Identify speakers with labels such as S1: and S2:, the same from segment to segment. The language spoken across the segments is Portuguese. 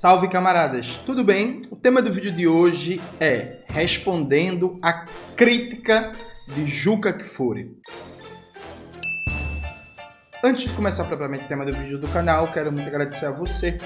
S1: Salve, camaradas! Tudo bem? O tema do vídeo de hoje é respondendo a crítica de Juca Kfouri. Antes de começar propriamente o tema do vídeo do canal, quero muito agradecer a você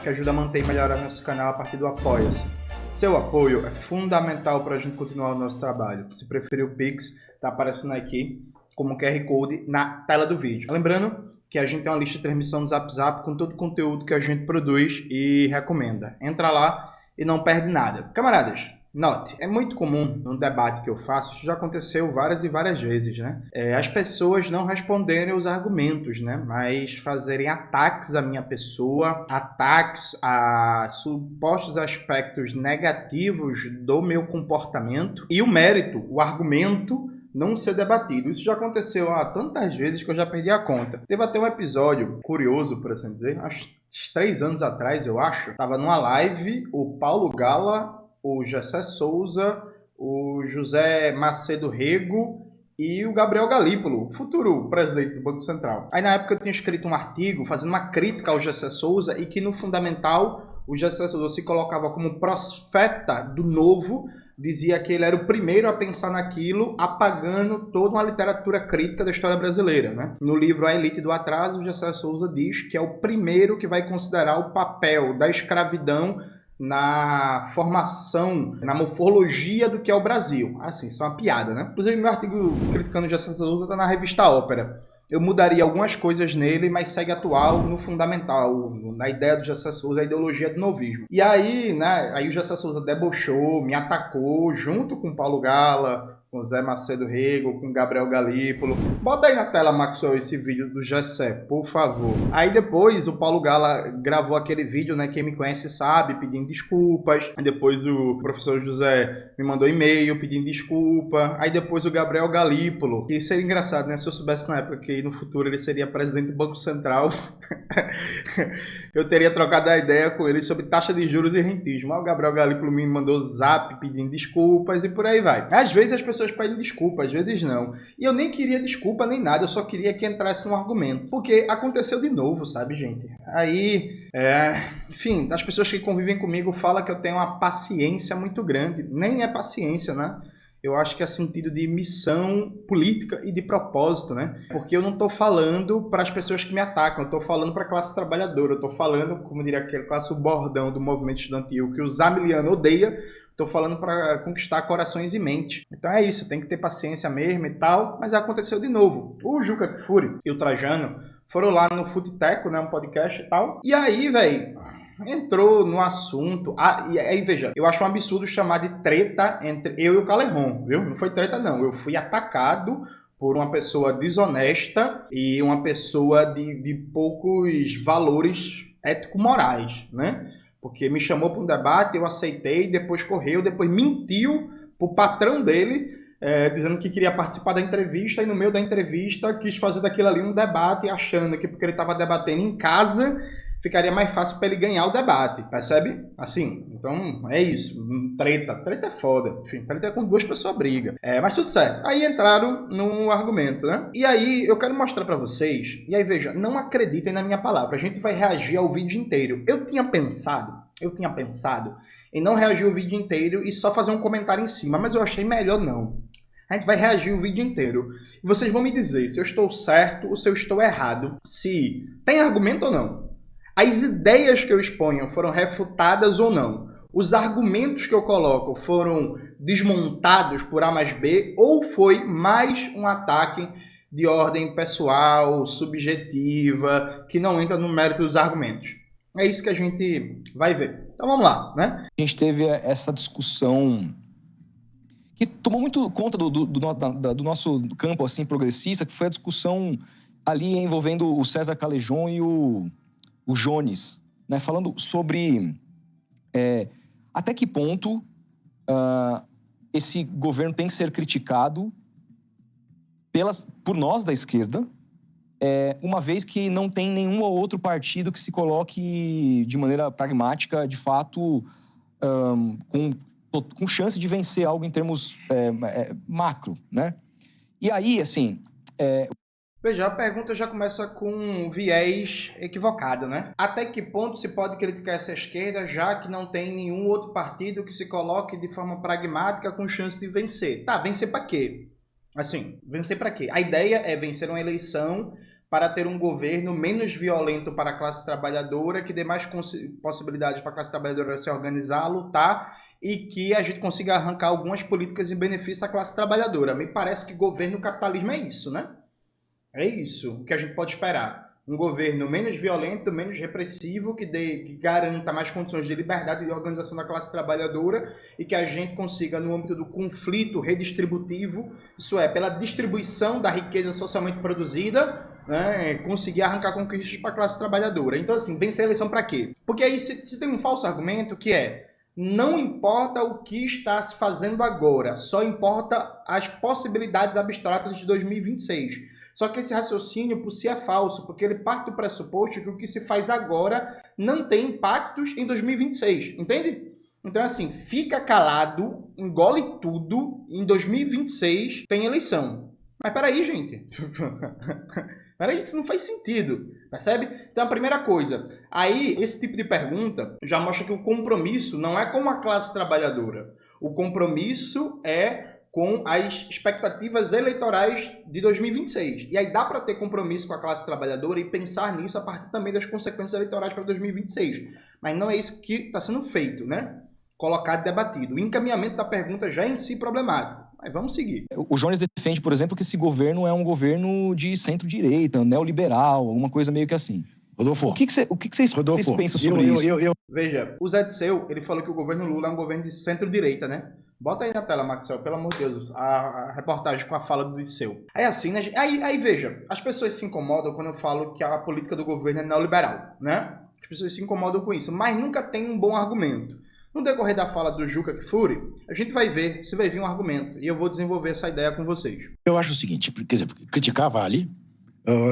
S1: que ajuda a manter e melhorar nosso canal a partir do Apoia-se. Seu apoio é fundamental para a gente continuar o nosso trabalho. Se preferir o Pix, está aparecendo aqui como QR Code na tela do vídeo. Lembrando que a gente tem uma lista de transmissão do Zap Zap com todo o conteúdo que a gente produz e recomenda. Entra lá e não perde nada. Camaradas, note, é muito comum no debate que eu faço, isso já aconteceu várias e várias vezes, né? As pessoas não responderem os argumentos, né? Mas fazerem ataques à minha pessoa, ataques a supostos aspectos negativos do meu comportamento e o mérito, o argumento não ser debatido. Isso já aconteceu tantas vezes que eu já perdi a conta. Teve até um episódio curioso, por assim dizer, acho 3 anos atrás, eu acho. Tava numa live, o Paulo Gala, o Gessé Souza, o José Macedo Rego e o Gabriel Galípolo, futuro presidente do Banco Central. Aí na época eu tinha escrito um artigo fazendo uma crítica ao Gessé Souza e que no fundamental o Gessé Souza se colocava como profeta do novo, dizia que ele era o primeiro a pensar naquilo, apagando toda uma literatura crítica da história brasileira, né? No livro A Elite do Atraso, o Gessé Souza diz que é o primeiro que vai considerar o papel da escravidão na formação, na morfologia do que é o Brasil. Assim, isso é uma piada, né? Inclusive, meu artigo criticando o Gessé Souza está na revista Ópera. Eu mudaria algumas coisas nele, mas segue atual no fundamental, na ideia do Gessé Souza, a ideologia do novismo. E aí, né, aí o Gessé Souza debochou, me atacou, junto com o Paulo Gala, com o Zé Macedo Rego, com o Gabriel Galípolo. Bota aí na tela, Maxwell, esse vídeo do Gessé, por favor. Aí depois o Paulo Gala gravou aquele vídeo, né, quem me conhece sabe, pedindo desculpas. Aí depois o professor José me mandou e-mail pedindo desculpa. Aí depois o Gabriel Galípolo, que seria engraçado, né, se eu soubesse na época que no futuro ele seria presidente do Banco Central, eu teria trocado a ideia com ele sobre taxa de juros e rentismo. Aí o Gabriel Galípolo me mandou zap pedindo desculpas e por aí vai. Às vezes as pessoas pedem desculpa, às vezes não. E eu nem queria desculpa nem nada, eu só queria que entrasse um argumento. Porque aconteceu de novo, sabe, gente? Aí, enfim, as pessoas que convivem comigo falam que eu tenho uma paciência muito grande. Nem é paciência, né? Eu acho que é sentido de missão política e de propósito, né? Porque eu não estou falando para as pessoas que me atacam, eu estou falando para a classe trabalhadora, eu estou falando, como diria aquele clássico bordão do movimento estudantil que o Zamiliano odeia, estou falando para conquistar corações e mente. Então é isso, tem que ter paciência mesmo e tal, mas aconteceu de novo. O Juca Kfouri e o Trajano foram lá no Futeteco, né, um podcast e tal, e aí, velho, entrou no assunto. E aí, veja, eu acho um absurdo chamar de treta entre eu e o Calerron, viu? Não foi treta, não. Eu fui atacado por uma pessoa desonesta e uma pessoa de poucos valores ético-morais, né? Porque me chamou para um debate, eu aceitei, depois correu, depois mentiu pro patrão dele, dizendo que queria participar da entrevista, e no meio da entrevista quis fazer daquilo ali um debate, achando que porque ele estava debatendo em casa ficaria mais fácil para ele ganhar o debate, percebe? Assim, então é isso, treta é foda, enfim, treta é quando duas pessoas brigam, mas tudo certo. Aí entraram no argumento, né? E aí eu quero mostrar para vocês, e aí veja, não acreditem na minha palavra, a gente vai reagir ao vídeo inteiro. Eu tinha pensado em não reagir o vídeo inteiro e só fazer um comentário em cima, mas eu achei melhor não. A gente vai reagir o vídeo inteiro. E vocês vão me dizer se eu estou certo ou se eu estou errado, se tem argumento ou não. As ideias que eu exponho foram refutadas ou não? Os argumentos que eu coloco foram desmontados por A mais B ou foi mais um ataque de ordem pessoal, subjetiva, que não entra no mérito dos argumentos? É isso que a gente vai ver. Então vamos lá, né?
S2: A gente teve essa discussão que tomou muito conta do nosso campo assim, progressista, que foi a discussão ali envolvendo o César Callejon e o Jones, né, falando sobre até que ponto esse governo tem que ser criticado por nós da esquerda, uma vez que não tem nenhum ou outro partido que se coloque de maneira pragmática, de fato, com chance de vencer algo em termos macro, né? E aí, assim...
S1: Veja, a pergunta já começa com um viés equivocado, né? Até que ponto se pode criticar essa esquerda, já que não tem nenhum outro partido que se coloque de forma pragmática com chance de vencer? Tá, vencer pra quê? Assim, vencer pra quê? A ideia é vencer uma eleição para ter um governo menos violento para a classe trabalhadora, que dê mais possibilidades para a classe trabalhadora se organizar, lutar, e que a gente consiga arrancar algumas políticas em benefício da classe trabalhadora. Me parece que governo capitalismo é isso, né? É isso que a gente pode esperar. Um governo menos violento, menos repressivo, que garanta mais condições de liberdade e de organização da classe trabalhadora e que a gente consiga, no âmbito do conflito redistributivo, isso é, pela distribuição da riqueza socialmente produzida, né, conseguir arrancar conquistas para a classe trabalhadora. Então, assim, vencer a eleição para quê? Porque aí se tem um falso argumento que é: não importa o que está se fazendo agora, só importa as possibilidades abstratas de 2026. Só que esse raciocínio por si é falso, porque ele parte do pressuposto que o que se faz agora não tem impactos em 2026, entende? Então, assim, fica calado, engole tudo, em 2026 tem eleição. Mas peraí, gente. Peraí, isso não faz sentido, percebe? Então, a primeira coisa, aí, esse tipo de pergunta já mostra que o compromisso não é com a classe trabalhadora. O compromisso é com as expectativas eleitorais de 2026. E aí dá para ter compromisso com a classe trabalhadora e pensar nisso a partir também das consequências eleitorais para 2026. Mas não é isso que está sendo feito, né? Colocado e debatido. O encaminhamento da pergunta já é em si problemático. Mas vamos seguir.
S2: O Jones defende, por exemplo, que esse governo é um governo de centro-direita, neoliberal, alguma coisa meio que assim.
S3: Rodolfo.
S2: O que vocês pensam sobre isso?
S1: Veja, o Zé Disseu, ele falou que o governo Lula é um governo de centro-direita, né? Bota aí na tela, Maxwell, pelo amor de Deus, a reportagem com a fala do Disseu. É assim, né? Aí veja, as pessoas se incomodam quando eu falo que a política do governo é neoliberal, né? As pessoas se incomodam com isso, mas nunca tem um bom argumento. No decorrer da fala do Juca Kfouri, a gente vai ver se vai vir um argumento, e eu vou desenvolver essa ideia com vocês.
S3: Eu acho o seguinte, quer dizer, criticar vale,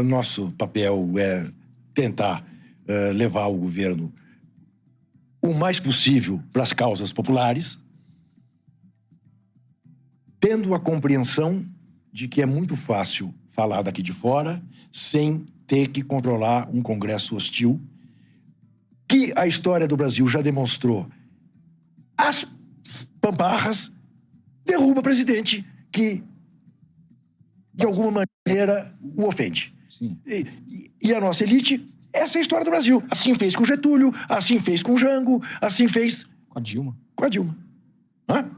S3: nosso papel é tentar levar o governo o mais possível para as causas populares, tendo a compreensão de que é muito fácil falar daqui de fora sem ter que controlar um Congresso hostil, que a história do Brasil já demonstrou. As pamparras derruba presidente que, de alguma maneira, o ofende.
S2: Sim.
S3: E a nossa elite, essa é a história do Brasil. Assim fez com Getúlio, assim fez com Jango, assim fez...
S2: Com a Dilma.
S3: Com a Dilma. Hã?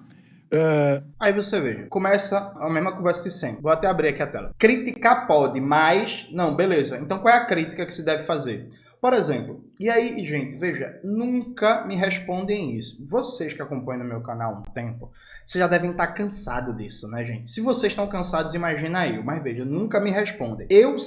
S1: Aí você vê, começa a mesma conversa de sempre. Vou até abrir aqui a tela. Criticar pode, mas... Não, beleza. Então qual é a crítica que se deve fazer? Por exemplo, e aí, gente, veja, nunca me respondem isso. Vocês que acompanham no meu canal há um tempo, vocês já devem estar cansados disso, né, gente? Se vocês estão cansados, imagina eu. Mas veja, nunca me respondem. Eu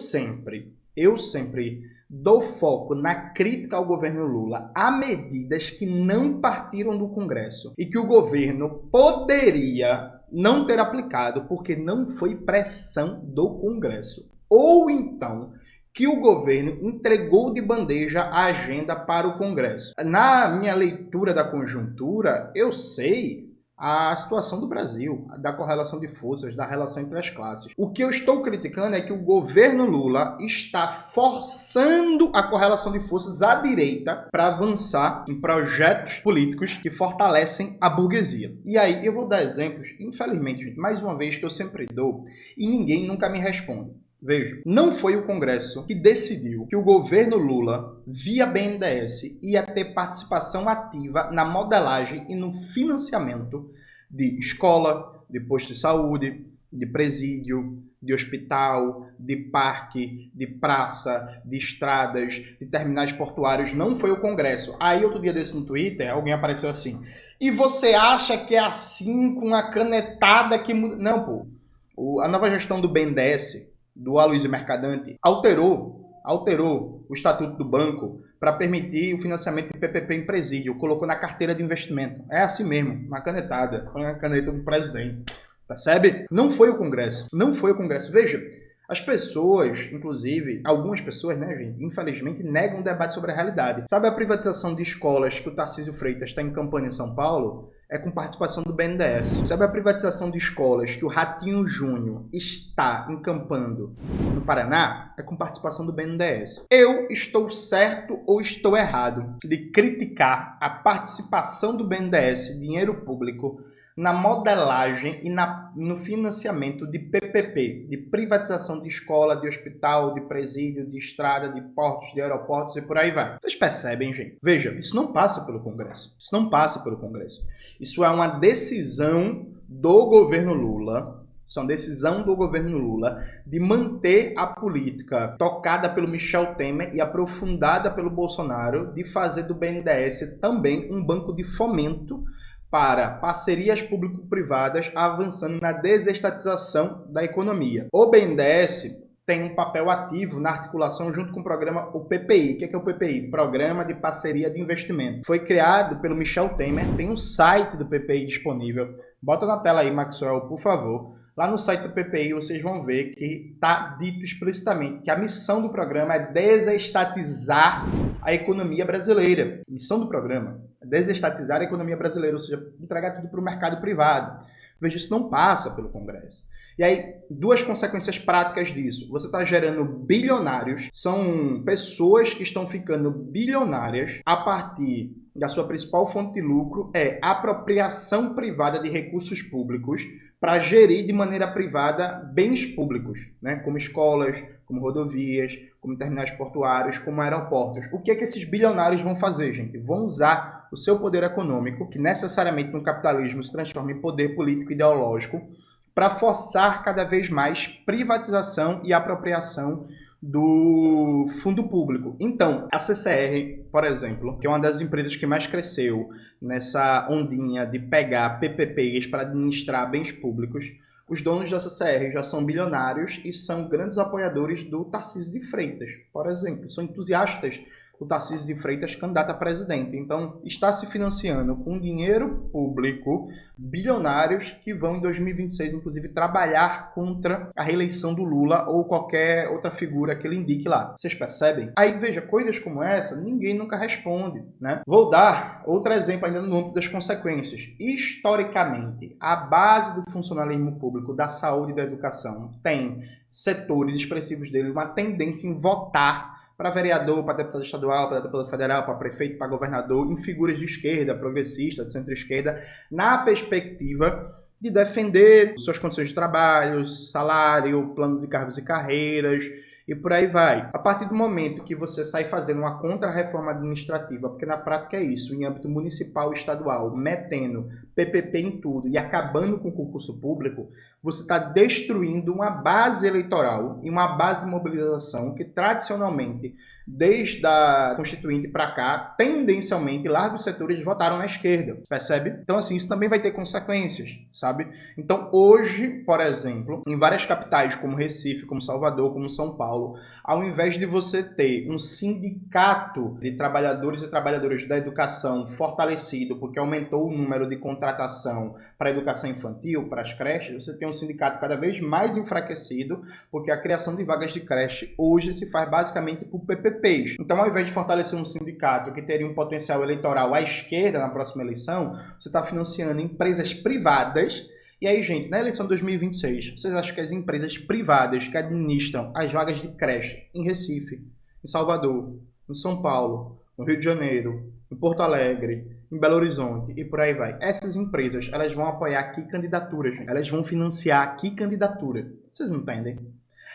S1: sempre dou foco na crítica ao governo Lula a medidas que não partiram do Congresso e que o governo poderia não ter aplicado porque não foi pressão do Congresso. Ou então que o governo entregou de bandeja a agenda para o Congresso. Na minha leitura da conjuntura, eu sei a situação do Brasil, da correlação de forças, da relação entre as classes. O que eu estou criticando é que o governo Lula está forçando a correlação de forças à direita para avançar em projetos políticos que fortalecem a burguesia. E aí eu vou dar exemplos, infelizmente, gente, mais uma vez que eu sempre dou, e ninguém nunca me responde. Veja, não foi o Congresso que decidiu que o governo Lula, via BNDES, ia ter participação ativa na modelagem e no financiamento de escola, de posto de saúde, de presídio, de hospital, de parque, de praça, de estradas, de terminais portuários. Não foi o Congresso. Aí, outro dia desse no Twitter, alguém apareceu assim: e você acha que é assim, com a canetada que muda? Não, pô. A nova gestão do BNDES, do Aloysio Mercadante, alterou o estatuto do banco para permitir o financiamento de PPP em presídio, colocou na carteira de investimento. É assim mesmo, uma canetada, foi uma caneta do presidente, percebe? Não foi o Congresso, não foi o Congresso. Veja, as pessoas, inclusive, algumas pessoas, né, gente, infelizmente, negam o debate sobre a realidade. Sabe a privatização de escolas que o Tarcísio Freitas está em campanha em São Paulo? é com participação do BNDES. Sabe a privatização de escolas que o Ratinho Júnior está encampando no Paraná? É com participação do BNDES. Eu estou certo ou estou errado de criticar a participação do BNDES, dinheiro público, na modelagem e no financiamento de PPP, de privatização de escola, de hospital, de presídio, de estrada, de portos, de aeroportos e por aí vai. Vocês percebem, gente? Veja, isso não passa pelo Congresso. Isso não passa pelo Congresso. Isso é uma decisão do governo Lula. Isso é uma decisão do governo Lula de manter a política tocada pelo Michel Temer e aprofundada pelo Bolsonaro, de fazer do BNDES também um banco de fomento para parcerias público-privadas avançando na desestatização da economia. O BNDES tem um papel ativo na articulação junto com o programa o PPI. O que é o PPI? Programa de Parceria de Investimento. Foi criado pelo Michel Temer, tem um site do PPI disponível. Bota na tela aí, Maxwell, por favor. Lá no site do PPI vocês vão ver que está dito explicitamente que a missão do programa é desestatizar a economia brasileira. A missão do programa é desestatizar a economia brasileira, ou seja, entregar tudo para o mercado privado. Veja, isso não passa pelo Congresso. E aí, duas consequências práticas disso. Você está gerando bilionários, são pessoas que estão ficando bilionárias a partir da sua principal fonte de lucro, é apropriação privada de recursos públicos para gerir de maneira privada bens públicos, né? Como escolas, como rodovias, como terminais portuários, como aeroportos. O que é que esses bilionários vão fazer, gente? Vão usar o seu poder econômico, que necessariamente no capitalismo se transforma em poder político e ideológico, para forçar cada vez mais privatização e apropriação do fundo público. Então, a CCR, por exemplo, que é uma das empresas que mais cresceu nessa ondinha de pegar PPPs para administrar bens públicos, os donos da CCR já são bilionários e são grandes apoiadores do Tarcísio de Freitas, por exemplo. São entusiastas do Tarcísio de Freitas candidato a presidente. Então, está se financiando com dinheiro público bilionários que vão em 2026, inclusive, trabalhar contra a reeleição do Lula ou qualquer outra figura que ele indique lá. Vocês percebem? Aí, veja, coisas como essa, ninguém nunca responde, né? Vou dar outro exemplo ainda no âmbito das consequências. Historicamente, a base do funcionalismo público, da saúde e da educação tem setores expressivos dele uma tendência em votar para vereador, para deputado estadual, para deputado federal, para prefeito, para governador, em figuras de esquerda, progressista, de centro-esquerda, na perspectiva de defender suas condições de trabalho, salário, plano de cargos e carreiras, e por aí vai. A partir do momento que você sai fazendo uma contra-reforma administrativa, porque na prática é isso, em âmbito municipal e estadual, metendo PPP em tudo e acabando com o concurso público, você está destruindo uma base eleitoral e uma base de mobilização que tradicionalmente, desde a Constituinte para cá, tendencialmente, largos setores votaram na esquerda, percebe? Então, assim, isso também vai ter consequências, sabe? Então, hoje, por exemplo, em várias capitais, como Recife, como Salvador, como São Paulo, ao invés de você ter um sindicato de trabalhadores e trabalhadoras da educação fortalecido, porque aumentou o número de contratação para a educação infantil, para as creches, você tem um sindicato cada vez mais enfraquecido, porque a criação de vagas de creche hoje se faz basicamente por PPPs. Então, ao invés de fortalecer um sindicato que teria um potencial eleitoral à esquerda na próxima eleição, você está financiando empresas privadas. E aí, gente, na eleição de 2026, vocês acham que as empresas privadas que administram as vagas de creche em Recife, em Salvador, em São Paulo, no Rio de Janeiro, em Porto Alegre, em Belo Horizonte e por aí vai, essas empresas, elas vão apoiar que candidatura, gente? Elas vão financiar que candidatura? Vocês entendem?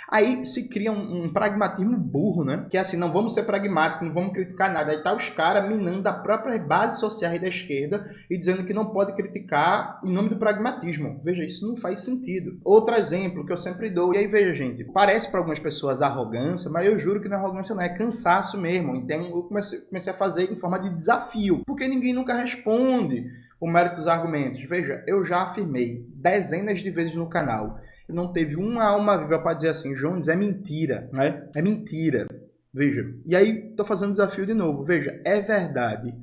S1: Aí se cria um pragmatismo burro, né? Que é assim, não vamos ser pragmáticos, não vamos criticar nada. Aí tá os caras minando a própria base social da esquerda e dizendo que não pode criticar em nome do pragmatismo. Veja, isso não faz sentido. Outro exemplo que eu sempre dou, e aí veja, gente, parece para algumas pessoas arrogância, mas eu juro que não é arrogância não, é cansaço mesmo. Então eu comecei a fazer em forma de desafio, porque ninguém nunca responde o mérito dos argumentos. Veja, eu já afirmei dezenas de vezes no canal, e não teve uma alma viva para dizer assim, Jones, é mentira, né? É mentira. Veja, e aí tô fazendo desafio de novo. Veja, é verdade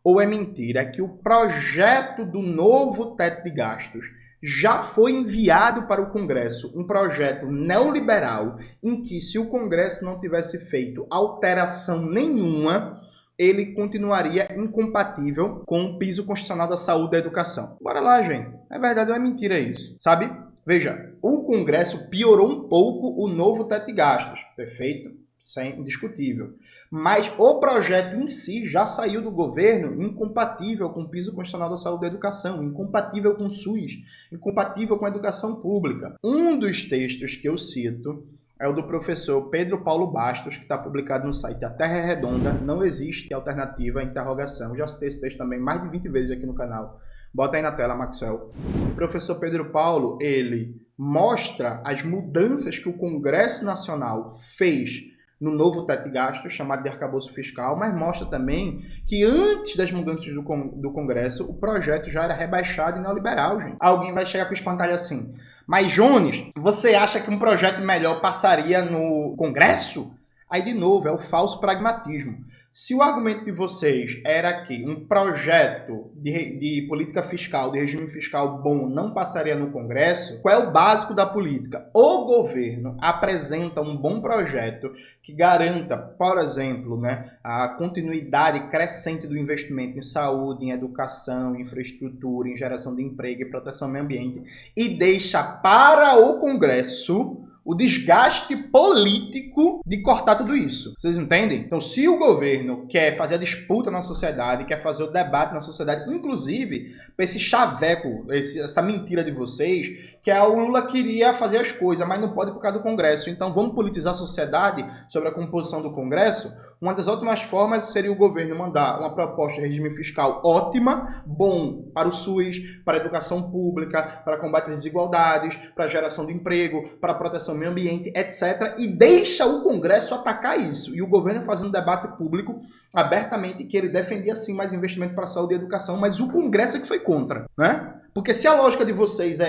S1: ou é mentira que o projeto do novo teto de gastos já foi enviado para o Congresso, um projeto neoliberal em que, se o Congresso não tivesse feito alteração nenhuma, ele continuaria incompatível com o piso constitucional da saúde e da educação. Bora lá, gente. É verdade ou é mentira isso, sabe? Veja, o Congresso piorou um pouco o novo teto de gastos. Perfeito? Sem indiscutível. Mas o projeto em si já saiu do governo incompatível com o piso constitucional da saúde e da educação, incompatível com o SUS, incompatível com a educação pública. Um dos textos que eu cito é o do professor Pedro Paulo Bastos, que está publicado no site A Terra é Redonda, não existe alternativa, interrogação. Já citei esse texto também mais de 20 vezes aqui no canal. Bota aí na tela, Maxwell. O professor Pedro Paulo, ele mostra as mudanças que o Congresso Nacional fez no novo teto de gastos, chamado de arcabouço fiscal, mas mostra também que antes das mudanças do Congresso, o projeto já era rebaixado e neoliberal, gente. Alguém vai chegar com o espantalho assim, mas Jones, você acha que um projeto melhor passaria no Congresso? Aí, de novo, é o falso pragmatismo. Se o argumento de vocês era que um projeto de política fiscal, de regime fiscal bom, não passaria no Congresso, qual é o básico da política? O governo apresenta um bom projeto que garanta, por exemplo, a continuidade crescente do investimento em saúde, em educação, em infraestrutura, em geração de emprego e proteção ao meio ambiente, e deixa para o Congresso o desgaste político de cortar tudo isso. Vocês entendem? Então, se o governo quer fazer a disputa na sociedade, quer fazer o debate na sociedade, inclusive, para esse chaveco, essa mentira de vocês, que o Lula queria fazer as coisas, mas não pode por causa do Congresso. Então, vamos politizar a sociedade sobre a composição do Congresso? Uma das ótimas formas seria o governo mandar uma proposta de regime fiscal ótima, bom para o SUS, para a educação pública, para combate às desigualdades, para a geração de emprego, para a proteção ao meio ambiente, etc. E deixa o Congresso atacar isso. E o governo fazendo debate público abertamente que ele defendia sim mais investimento para a saúde e educação, mas o Congresso é que foi contra, né? Porque se a lógica de vocês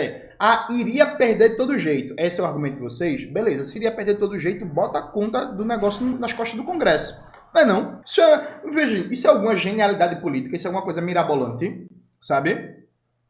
S1: iria perder de todo jeito, esse é o argumento de vocês, beleza, se iria perder de todo jeito, bota a conta do negócio nas costas do Congresso. Não. Veja, isso é alguma genialidade política, isso é alguma coisa mirabolante, sabe?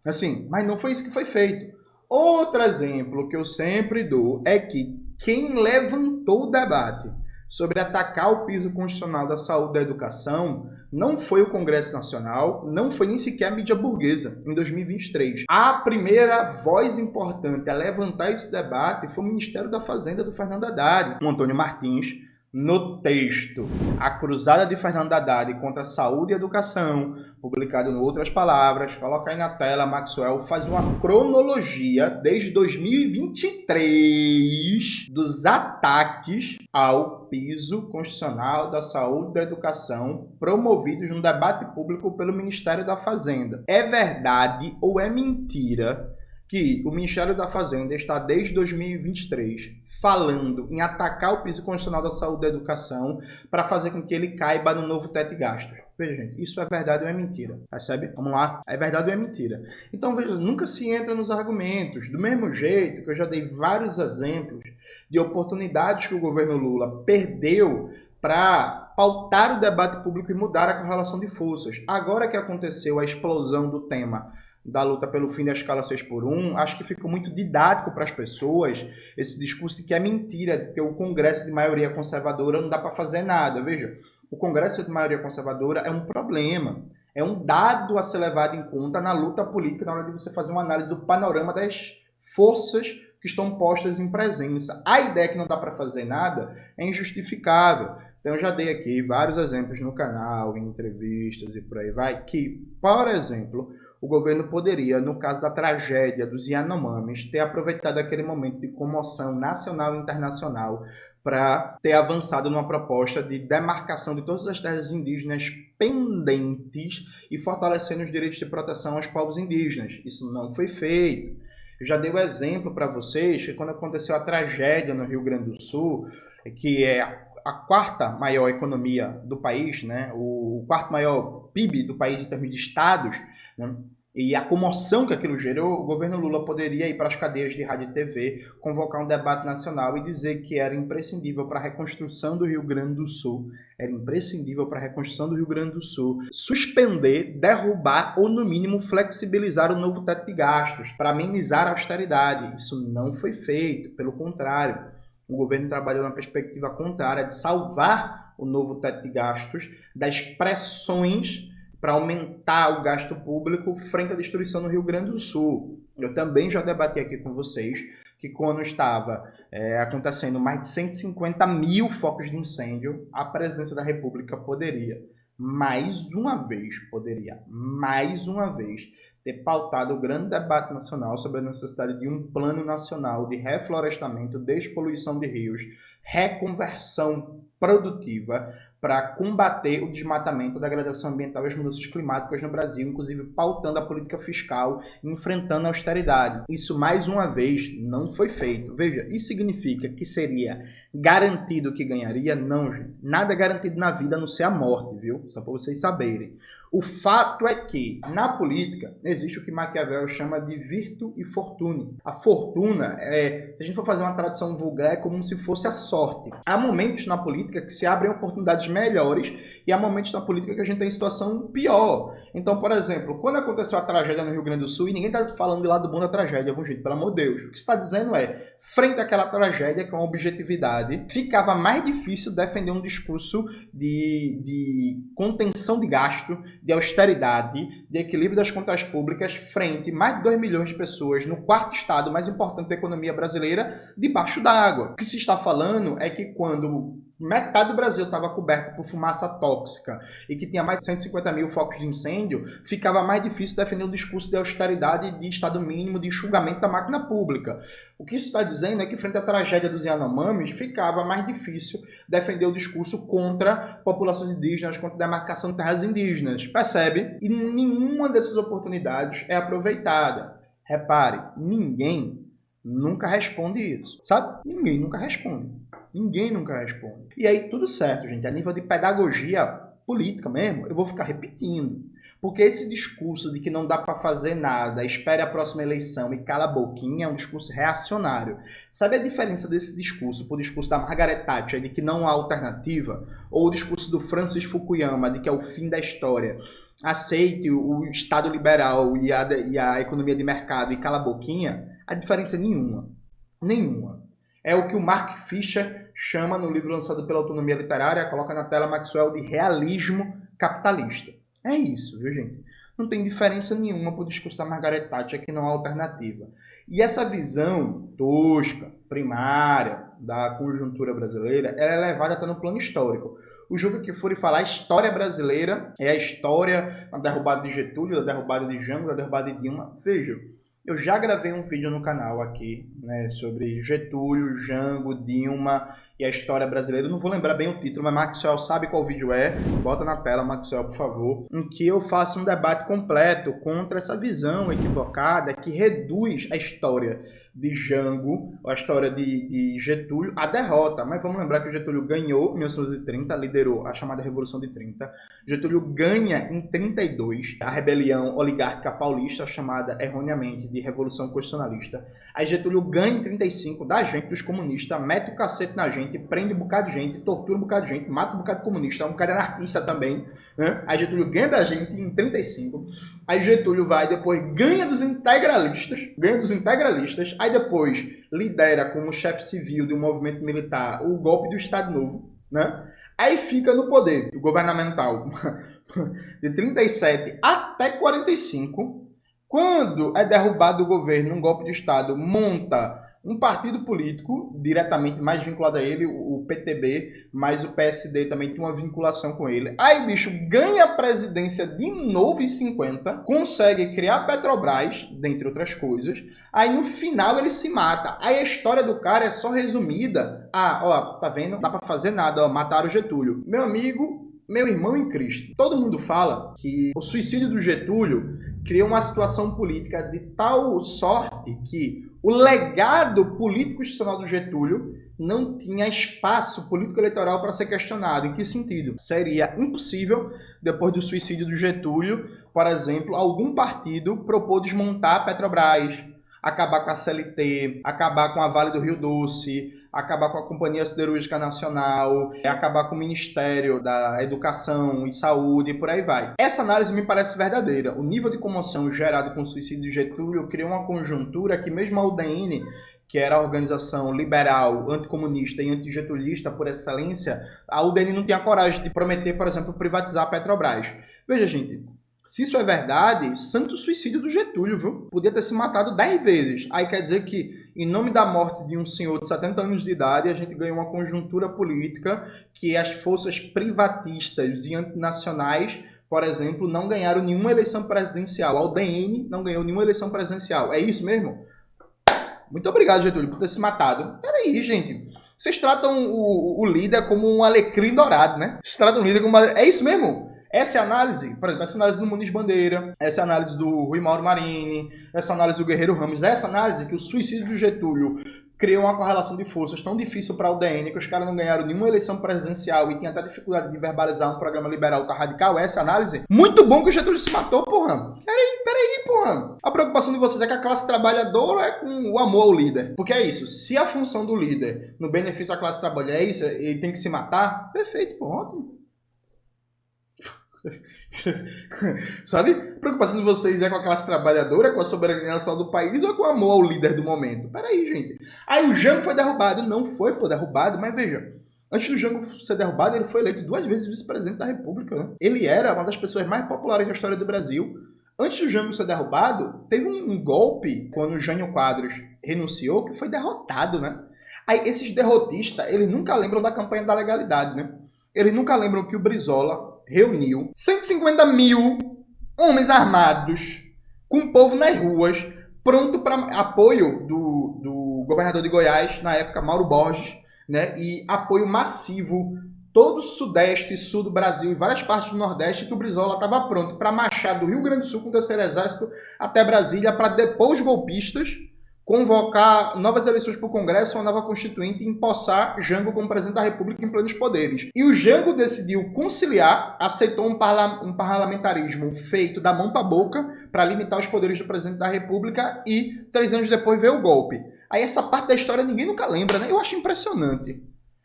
S1: Assim, mas não foi isso que foi feito. Outro exemplo que eu sempre dou é que quem levantou o debate sobre atacar o piso constitucional da saúde e da educação não foi o Congresso Nacional, não foi nem sequer a mídia burguesa, em 2023. A primeira voz importante a levantar esse debate foi o Ministério da Fazenda do Fernando Haddad, o Antônio Martins, no texto A Cruzada de Fernando Haddad contra a Saúde e a Educação, publicado em Outras Palavras, coloca aí na tela, Maxwell faz uma cronologia desde 2023 dos ataques ao piso constitucional da saúde e da educação promovidos no debate público pelo Ministério da Fazenda. É verdade ou é mentira que o Ministério da Fazenda está desde 2023 falando em atacar o piso constitucional da saúde e da educação para fazer com que ele caiba no novo teto de gastos? Veja, gente, isso é verdade ou é mentira? Percebe? Vamos lá? É verdade ou é mentira? Então, veja, nunca se entra nos argumentos. Do mesmo jeito que eu já dei vários exemplos de oportunidades que o governo Lula perdeu para pautar o debate público e mudar a correlação de forças. Agora que aconteceu a explosão do tema da luta pelo fim da escala 6x1, acho que ficou muito didático para as pessoas esse discurso de que é mentira, de que o Congresso de maioria conservadora não dá para fazer nada. Veja, o Congresso de maioria conservadora é um problema, é um dado a ser levado em conta na luta política na hora de você fazer uma análise do panorama das forças que estão postas em presença. A ideia que não dá para fazer nada é injustificável. Então, eu já dei aqui vários exemplos no canal, em entrevistas e por aí vai, que, por exemplo, o governo poderia, no caso da tragédia dos Yanomamis, ter aproveitado aquele momento de comoção nacional e internacional para ter avançado numa proposta de demarcação de todas as terras indígenas pendentes e fortalecendo os direitos de proteção aos povos indígenas. Isso não foi feito. Eu já dei o exemplo para vocês que quando aconteceu a tragédia no Rio Grande do Sul, que é a quarta maior economia do país, o quarto maior PIB do país em termos de estados, e a comoção que aquilo gerou, o governo Lula poderia ir para as cadeias de rádio e TV, convocar um debate nacional e dizer que era imprescindível para a reconstrução do Rio Grande do Sul, suspender, derrubar ou, no mínimo, flexibilizar o novo teto de gastos para amenizar a austeridade. Isso não foi feito, pelo contrário. O governo trabalhou na perspectiva contrária de salvar o novo teto de gastos, das pressões para aumentar o gasto público frente à destruição no Rio Grande do Sul. Eu também já debati aqui com vocês que quando estava acontecendo mais de 150 mil focos de incêndio, a presidência da República poderia, mais uma vez, ter pautado o grande debate nacional sobre a necessidade de um plano nacional de reflorestamento, despoluição de rios, reconversão produtiva para combater o desmatamento, a degradação ambiental e as mudanças climáticas no Brasil, inclusive pautando a política fiscal, enfrentando a austeridade. Isso, mais uma vez, não foi feito. Veja, isso significa que seria garantido que ganharia? Não, gente. Nada é garantido na vida a não ser a morte, viu? Só para vocês saberem. O fato é que, na política, existe o que Maquiavel chama de virtu e fortune. A fortuna, se a gente for fazer uma tradução vulgar, é como se fosse a sorte. Há momentos na política que se abrem oportunidades melhores e há momentos na política que a gente tem situação pior. Então, por exemplo, quando aconteceu a tragédia no Rio Grande do Sul, e ninguém está falando de lado bom da tragédia, gente, pelo amor de Deus. O que você está dizendo é, frente àquela tragédia com a objetividade, ficava mais difícil defender um discurso de contenção de gasto, de austeridade, de equilíbrio das contas públicas frente a mais de 2 milhões de pessoas no quarto estado mais importante da economia brasileira, debaixo d'água. O que se está falando é que quando metade do Brasil estava coberto por fumaça tóxica e que tinha mais de 150 mil focos de incêndio, ficava mais difícil defender um discurso de austeridade e de estado mínimo de enxugamento da máquina pública. O que isso está dizendo é que, frente à tragédia dos Yanomamis, ficava mais difícil defender o discurso contra populações indígenas, contra a demarcação de terras indígenas. Percebe? E nenhuma dessas oportunidades é aproveitada. Repare, ninguém nunca responde isso, sabe? Ninguém nunca responde. E aí, tudo certo, gente. A nível de pedagogia política mesmo, eu vou ficar repetindo. Porque esse discurso de que não dá para fazer nada, espere a próxima eleição e cala a boquinha, é um discurso reacionário. Sabe a diferença desse discurso pro discurso da Margaret Thatcher, de que não há alternativa? Ou o discurso do Francis Fukuyama, de que é o fim da história? Aceite o Estado liberal e a economia de mercado e cala a boquinha? A diferença é nenhuma. É o que o Mark Fisher chama no livro lançado pela Autonomia Literária, coloca na tela Maxwell, de realismo capitalista. É isso, viu, gente? Não tem diferença nenhuma para o discurso da Margaret Thatcher, que não há alternativa. E essa visão tosca, primária, da conjuntura brasileira, ela é levada até no plano histórico. O jogo que for falar a história brasileira é a história da derrubada de Getúlio, da derrubada de Jango, da derrubada de Dilma. Veja, eu já gravei um vídeo no canal aqui, né, sobre Getúlio, Jango, Dilma e a história brasileira. Eu não vou lembrar bem o título, mas Maxwell sabe qual vídeo é. Bota na tela, Maxwell, por favor. Em que eu faço um debate completo contra essa visão equivocada que reduz a história de Jango, a história de Getúlio, a derrota. Mas vamos lembrar que o Getúlio ganhou em 1930, liderou a chamada Revolução de 30. Getúlio ganha em 32 a rebelião oligárquica paulista, chamada erroneamente de Revolução Constitucionalista. Aí Getúlio ganha em 35 da gente, dos comunistas, mete o cacete na gente, prende um bocado de gente, tortura um bocado de gente, mata um bocado de comunista, um bocado de anarquista também, né? Aí Getúlio ganha da gente em 35. Aí Getúlio vai depois, ganha dos integralistas, aí depois lidera como chefe civil de um movimento militar o golpe do Estado Novo, né? Aí fica no poder governamental de 37 até 45. Quando é derrubado o governo, um golpe de Estado, monta um partido político diretamente mais vinculado a ele, o PTB, mas o PSD também tem uma vinculação com ele. Aí o bicho ganha a presidência de novo em 50, consegue criar a Petrobras, dentre outras coisas. Aí no final ele se mata. Aí a história do cara é só resumida. Tá vendo? Não dá pra fazer nada, mataram o Getúlio. Meu amigo, meu irmão em Cristo. Todo mundo fala que o suicídio do Getúlio criou uma situação política de tal sorte que o legado político-institucional do Getúlio não tinha espaço político-eleitoral para ser questionado. Em que sentido? Seria impossível, depois do suicídio do Getúlio, por exemplo, algum partido propor desmontar a Petrobras, acabar com a CLT, acabar com a Vale do Rio Doce, acabar com a Companhia Siderúrgica Nacional, acabar com o Ministério da Educação e Saúde e por aí vai. Essa análise me parece verdadeira. O nível de comoção gerado com o suicídio de Getúlio criou uma conjuntura que mesmo a UDN, que era a organização liberal, anticomunista e antigetulista por excelência, a UDN não tinha coragem de prometer, por exemplo, privatizar a Petrobras. Veja, gente, se isso é verdade, santo suicídio do Getúlio, viu? Podia ter se matado 10 vezes. Aí quer dizer que, em nome da morte de um senhor de 70 anos de idade, a gente ganhou uma conjuntura política que as forças privatistas e antinacionais, por exemplo, não ganharam nenhuma eleição presidencial. A UDN não ganhou nenhuma eleição presidencial. É isso mesmo? Muito obrigado, Getúlio, por ter se matado. Peraí, gente. Vocês tratam o líder como um alecrim dourado, né? Vocês tratam o líder como... É isso mesmo? Essa é a análise, por exemplo, essa análise do Muniz Bandeira, essa é a análise do Rui Mauro Marini, essa análise do Guerreiro Ramos, essa análise que o suicídio do Getúlio criou uma correlação de forças tão difícil para a UDN que os caras não ganharam nenhuma eleição presidencial e tinha até dificuldade de verbalizar um programa liberal tá radical, essa análise? Muito bom que o Getúlio se matou, porra! Peraí, porra! A preocupação de vocês é que a classe trabalhadora é com o amor ao líder. Porque é isso, se a função do líder no benefício da classe trabalhadora é isso, ele tem que se matar, perfeito, pô, ótimo. Sabe? A preocupação de vocês é com a classe trabalhadora, com a soberania nacional do país ou com o amor ao líder do momento? Peraí, gente. Aí o Jango foi derrubado. Não foi, pô, derrubado, mas veja. Antes do Jango ser derrubado, ele foi eleito 2 vezes vice-presidente da República, né? Ele era uma das pessoas mais populares da história do Brasil. Antes do Jango ser derrubado, teve um golpe quando o Jânio Quadros renunciou, que foi derrotado, né? Aí esses derrotistas, eles nunca lembram da campanha da legalidade, né? Eles nunca lembram que o Brizola reuniu 150 mil homens armados com o povo nas ruas, pronto para apoio do governador de Goiás, na época, Mauro Borges, né? E apoio massivo, todo o sudeste e sul do Brasil e várias partes do nordeste, que o Brizola estava pronto para marchar do Rio Grande do Sul com o terceiro exército até Brasília para depor os golpistas, convocar novas eleições para o Congresso, uma nova constituinte e empossar Jango como presidente da República em plenos poderes. E o Jango decidiu conciliar, aceitou um parlamentarismo feito da mão para a boca para limitar os poderes do presidente da República e 3 anos depois veio o golpe. Aí essa parte da história ninguém nunca lembra, né? Eu acho impressionante.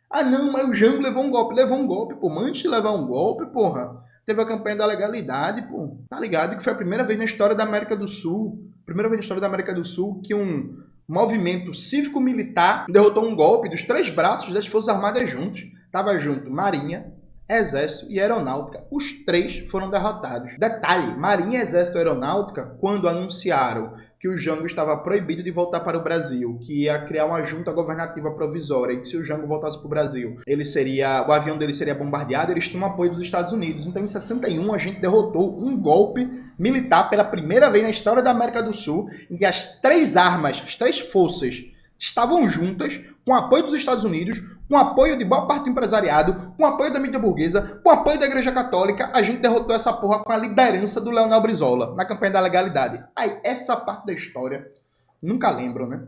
S1: Ah não, mas o Jango levou um golpe, pô. Mas antes de levar um golpe, porra, teve a campanha da legalidade, pô. Tá ligado? Que foi a primeira vez na história da América do Sul, que um movimento cívico-militar derrotou um golpe dos 3 braços das Forças Armadas juntos. Tava junto Marinha, Exército e Aeronáutica. Os 3 foram derrotados. Detalhe, Marinha, Exército e Aeronáutica, quando anunciaram que o Jango estava proibido de voltar para o Brasil, que ia criar uma junta governativa provisória e que se o Jango voltasse para o Brasil, o avião dele seria bombardeado, eles tinham apoio dos Estados Unidos. Então, em 61, a gente derrotou um golpe militar pela primeira vez na história da América do Sul, em que as 3 armas, as 3 forças estavam juntas, com apoio dos Estados Unidos, com apoio de boa parte do empresariado, com apoio da mídia burguesa, com apoio da Igreja Católica, a gente derrotou essa porra com a liderança do Leonel Brizola, na campanha da legalidade. Aí, essa parte da história, nunca lembram, né?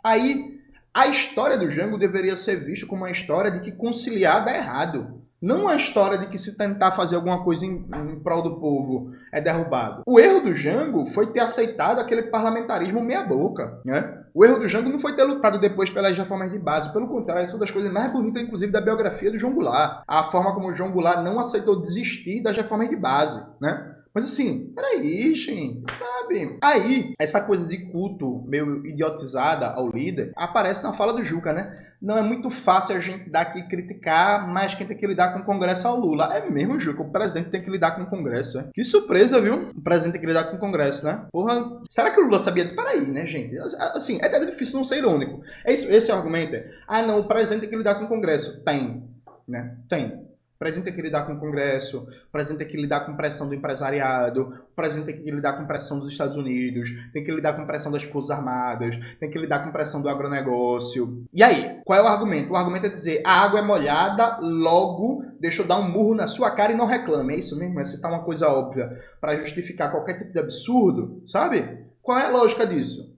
S1: Aí, a história do Jango deveria ser vista como uma história de que conciliar dá errado. Não a história de que se tentar fazer alguma coisa em prol do povo é derrubado. O erro do Jango foi ter aceitado aquele parlamentarismo meia-boca, né? O erro do Jango não foi ter lutado depois pelas reformas de base. Pelo contrário, isso é uma das coisas mais bonitas, inclusive, da biografia do João Goulart. A forma como o João Goulart não aceitou desistir das reformas de base, né? Mas assim, peraí, gente, sabe? Aí, essa coisa de culto meio idiotizada ao líder aparece na fala do Juca, né? Não é muito fácil a gente daqui criticar, mas quem tem que lidar com o Congresso é o Lula. É mesmo, Juca, o presidente tem que lidar com o Congresso, né? Que surpresa, viu? O presidente tem que lidar com o Congresso, né? Porra, será que o Lula sabia disso? Peraí, né, gente? Assim, é até difícil não ser irônico. Esse argumento é, não, o presidente tem que lidar com o Congresso. Tem, né? Tem. O presidente tem que lidar com o Congresso, o presidente tem que lidar com pressão do empresariado, o presidente tem que lidar com pressão dos Estados Unidos, tem que lidar com pressão das Forças Armadas, tem que lidar com pressão do agronegócio. E aí, qual é o argumento? O argumento é dizer, a água é molhada, logo deixa eu dar um murro na sua cara e não reclame. É isso mesmo? É citar uma coisa óbvia para justificar qualquer tipo de absurdo, sabe? Qual é a lógica disso?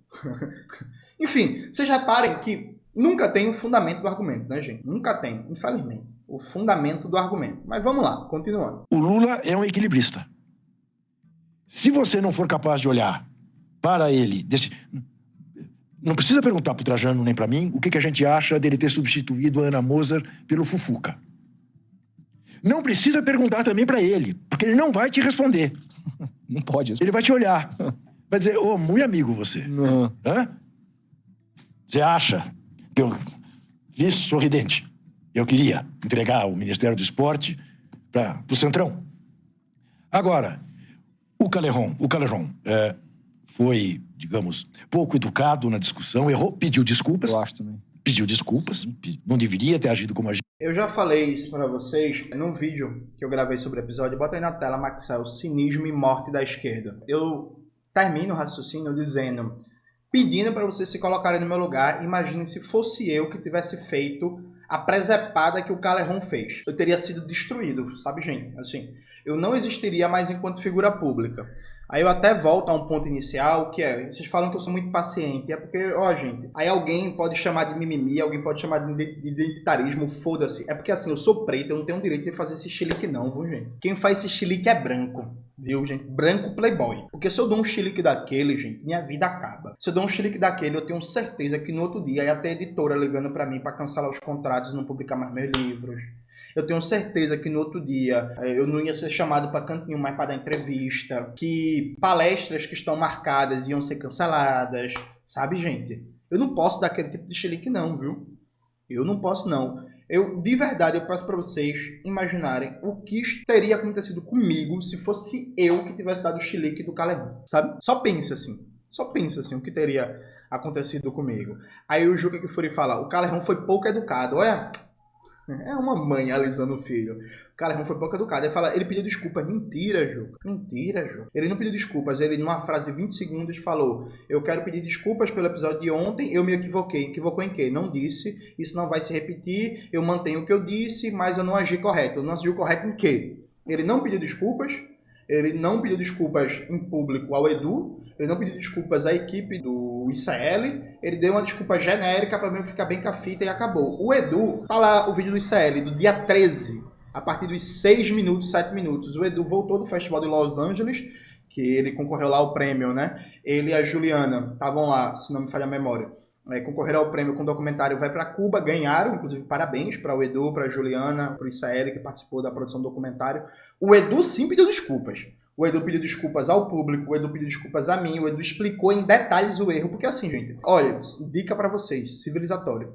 S1: Enfim, vocês reparem que nunca tem o fundamento do argumento, né, gente? Nunca tem, infelizmente, o fundamento do argumento. Mas vamos lá, continuando.
S3: O Lula é um equilibrista. Se você não for capaz de olhar para ele... Não precisa perguntar para o Trajano nem para mim o que a gente acha dele ter substituído a Ana Moser pelo Fufuca. Não precisa perguntar também para ele, porque ele não vai te responder.
S2: Não pode.
S3: Ele vai te olhar. Vai dizer, muito amigo você.
S2: Não.
S3: Hã? Você acha que eu fiz sorridente? Eu queria entregar o Ministério do Esporte para o Centrão. Agora, o Callejon foi, digamos, pouco educado na discussão, errou, pediu desculpas.
S2: Eu acho também.
S3: Pediu desculpas, não deveria ter agido como agiu.
S1: Eu já falei isso pra vocês num vídeo que eu gravei sobre o episódio. Bota aí na tela, Maxwell, cinismo e morte da esquerda. Eu termino o raciocínio dizendo, pedindo para vocês se colocarem no meu lugar. Imagine se fosse eu que tivesse feito a presepada que o Callejon fez. Eu teria sido destruído, sabe, gente? Assim, eu não existiria mais enquanto figura pública. Aí eu até volto a um ponto inicial, que é, vocês falam que eu sou muito paciente, é porque, ó, gente, aí alguém pode chamar de mimimi, alguém pode chamar de identitarismo, foda-se. É porque, assim, eu sou preto, eu não tenho o direito de fazer esse chilique não, viu, gente? Quem faz esse chilique é branco, viu, gente? Branco playboy. Porque se eu dou um chilique daquele, gente, minha vida acaba. Se eu dou um chilique daquele, eu tenho certeza que no outro dia ia ter editora ligando pra mim pra cancelar os contratos e não publicar mais meus livros. Eu tenho certeza que no outro dia eu não ia ser chamado para cantinho mais para dar entrevista, que palestras que estão marcadas iam ser canceladas, sabe, gente? Eu não posso dar aquele tipo de chilique não, viu? Eu não posso não. De verdade, eu peço para vocês imaginarem o que teria acontecido comigo se fosse eu que tivesse dado o chilique do Callejon, sabe? Só pensa assim o que teria acontecido comigo. Aí o Juca Kfouri fala, o Callejon foi pouco educado, olha... É uma mãe alisando o filho. O Callejon foi pouco educado. Ele fala, ele pediu desculpas. Mentira, Ju. Mentira, Ju. Ele não pediu desculpas. Ele, numa frase de 20 segundos, falou, eu quero pedir desculpas pelo episódio de ontem, eu me equivoquei. Equivocou em quê? Não disse. Isso não vai se repetir. Eu mantenho o que eu disse, mas eu não agi correto. Eu não agi correto em quê? Ele não pediu desculpas. Ele não pediu desculpas em público ao Edu. Ele não pediu desculpas à equipe do ICL. Ele deu uma desculpa genérica para mim ficar bem com a fita e acabou. O Edu, tá lá o vídeo do ICL do dia 13, a partir dos 6 minutos, 7 minutos. O Edu voltou do festival de Los Angeles, que ele concorreu lá ao prêmio, né? Ele e a Juliana estavam lá, se não me falha a memória. Concorreram ao prêmio com o documentário Vai para Cuba, ganharam, inclusive parabéns para o Edu, para a Juliana, para o ICL que participou da produção do documentário. O Edu sim pediu desculpas. O Edu pediu desculpas ao público, o Edu pediu desculpas a mim, o Edu explicou em detalhes o erro, porque assim, gente, olha, dica para vocês, civilizatório.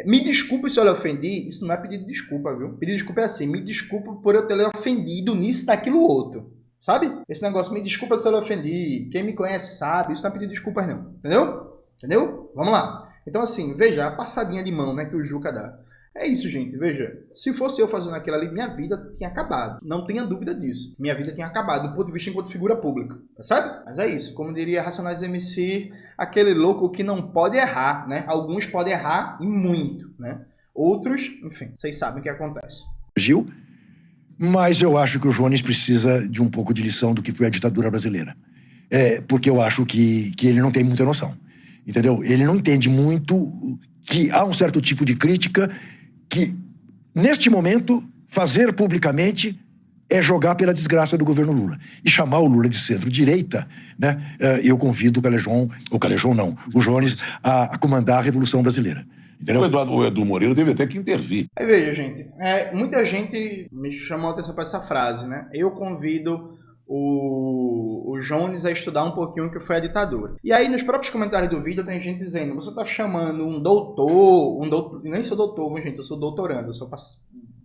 S1: Me desculpe se eu lhe ofendi, isso não é pedir desculpa, viu? Pedir desculpa é assim, me desculpe por eu ter lhe ofendido nisso, daquilo, outro. Sabe? Esse negócio, me desculpa se eu lhe ofendi, quem me conhece sabe, isso não é pedir desculpas não, entendeu? Entendeu? Vamos lá. Então assim, veja a passadinha de mão, né, que o Juca dá. É isso, gente. Veja, se fosse eu fazendo aquilo ali, minha vida tinha acabado. Não tenha dúvida disso. Minha vida tinha acabado, do ponto de vista enquanto figura pública. Sabe? Mas é isso. Como diria Racionais MC, aquele louco que não pode errar, né? Alguns podem errar e muito, né? Outros, enfim, vocês sabem o que acontece.
S3: Gil, mas eu acho que o Jones precisa de um pouco de lição do que foi a ditadura brasileira. Porque eu acho que ele não tem muita noção. Entendeu? Ele não entende muito que há um certo tipo de crítica que, neste momento, fazer publicamente é jogar pela desgraça do governo Lula. E chamar o Lula de centro-direita, né? Eu convido o Jones a comandar a Revolução Brasileira. Entendeu?
S4: O Edu Moreira teve até que intervir.
S1: Aí veja, gente, muita gente me chamou a atenção para essa frase, né? Eu convido o Jones a estudar um pouquinho o que foi a ditadura. E aí, nos próprios comentários do vídeo, tem gente dizendo, você tá chamando um doutor, nem sou doutor, gente, eu sou doutorando, só pra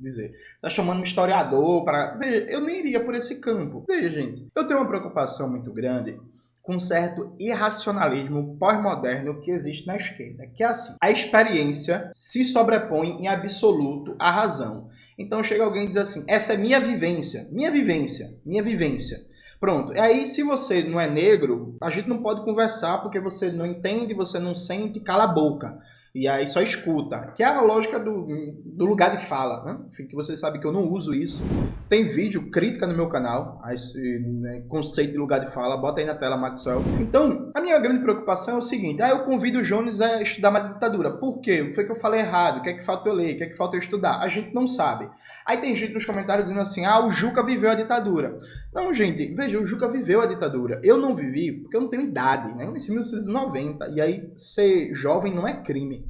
S1: dizer. Tá chamando um historiador para... Veja, eu nem iria por esse campo. Veja, gente, eu tenho uma preocupação muito grande com um certo irracionalismo pós-moderno que existe na esquerda, que é assim, a experiência se sobrepõe em absoluto à razão. Então chega alguém e diz assim, essa é minha vivência. Pronto, e aí se você não é negro, a gente não pode conversar porque você não entende, você não sente, cala a boca. E aí só escuta, que é a lógica do lugar de fala, né? Enfim, que vocês sabem que eu não uso isso. Tem vídeo, crítica no meu canal, a esse conceito de lugar de fala, bota aí na tela, Maxwell. Então, a minha grande preocupação é o seguinte, eu convido o Jones a estudar mais a ditadura. Por quê? O que foi que eu falei errado? O que é que falta eu ler? O que é que falta eu estudar? A gente não sabe. Aí tem gente nos comentários dizendo assim, o Juca viveu a ditadura. Não, gente, veja, o Juca viveu a ditadura. Eu não vivi porque eu não tenho idade, né? Eu nasci em 1990, e aí ser jovem não é crime,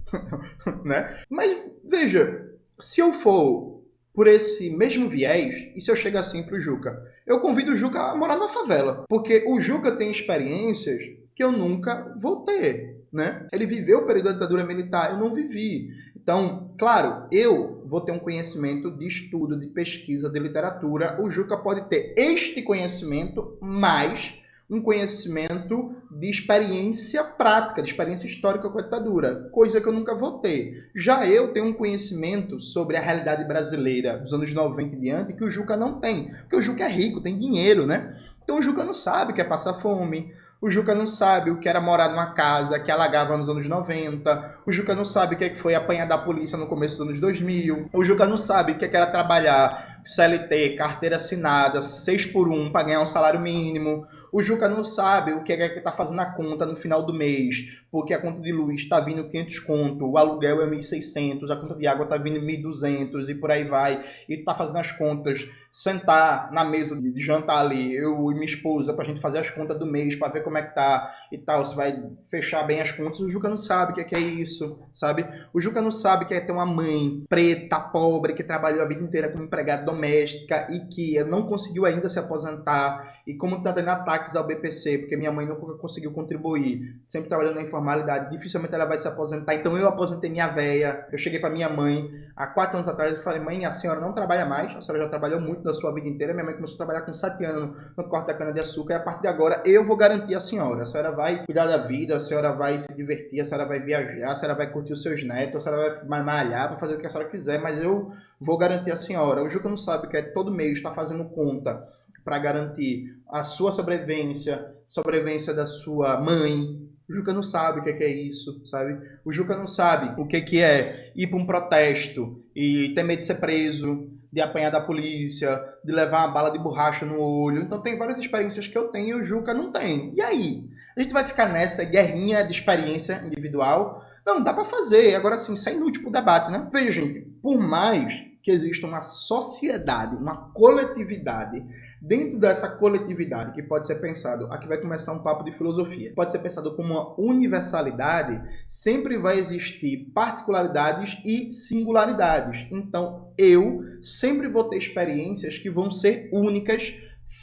S1: né? Mas, veja, se eu for por esse mesmo viés, e se eu chegar assim pro Juca, eu convido o Juca a morar numa favela, porque o Juca tem experiências que eu nunca vou ter. né? Ele viveu o período da ditadura militar, eu não vivi. Então, claro, eu vou ter um conhecimento de estudo, de pesquisa, de literatura. O Juca pode ter este conhecimento, mais um conhecimento de experiência prática, de experiência histórica com a ditadura, coisa que eu nunca vou ter. Já eu tenho um conhecimento sobre a realidade brasileira dos anos 90 e diante que o Juca não tem, porque o Juca é rico, tem dinheiro, né? Então o Juca não sabe o que é passar fome, o Juca não sabe o que era morar numa casa que alagava nos anos 90, o Juca não sabe o que foi apanhar da polícia no começo dos anos 2000, o Juca não sabe o que era trabalhar CLT, carteira assinada, 6 por 1 para ganhar um salário mínimo. O Juca não sabe o que é que tá fazendo a conta no final do mês, porque a conta de luz está vindo 500 conto, o aluguel é 1.600, a conta de água está vindo 1.200 e por aí vai. E tá fazendo as contas, sentar na mesa de jantar ali, eu e minha esposa, pra gente fazer as contas do mês, pra ver como é que tá e tal, se vai fechar bem as contas. O Juca não sabe o que é isso, sabe? O Juca não sabe o que é ter uma mãe preta, pobre, que trabalhou a vida inteira como empregada doméstica e que não conseguiu ainda se aposentar. E como tá dando ataques ao BPC, porque minha mãe nunca conseguiu contribuir, sempre trabalhando na informalidade, dificilmente ela vai se aposentar. Então eu aposentei minha véia. Eu cheguei pra minha mãe há 4 anos atrás e falei: mãe, a senhora não trabalha mais, a senhora já trabalhou muito da sua vida inteira. Minha mãe começou a trabalhar com 7 anos no corte da cana-de-açúcar, e a partir de agora eu vou garantir a senhora vai cuidar da vida, a senhora vai se divertir, a senhora vai viajar, a senhora vai curtir os seus netos, a senhora vai malhar, vai fazer o que a senhora quiser, mas eu vou garantir a senhora. O Juca não sabe que é todo mês está fazendo conta para garantir a sua sobrevivência da sua mãe. O Juca não sabe o que é isso, sabe? O Juca não sabe o que é ir para um protesto e ter medo de ser preso, de apanhar da polícia, de levar uma bala de borracha no olho. Então tem várias experiências que eu tenho e o Juca não tem. E aí? A gente vai ficar nessa guerrinha de experiência individual? Não, dá para fazer. Agora sim, isso é inútil pro debate, né? Veja, gente, por mais que exista uma sociedade, uma coletividade, dentro dessa coletividade que pode ser pensado, aqui vai começar um papo de filosofia, pode ser pensado como uma universalidade, sempre vai existir particularidades e singularidades. Então, eu sempre vou ter experiências que vão ser únicas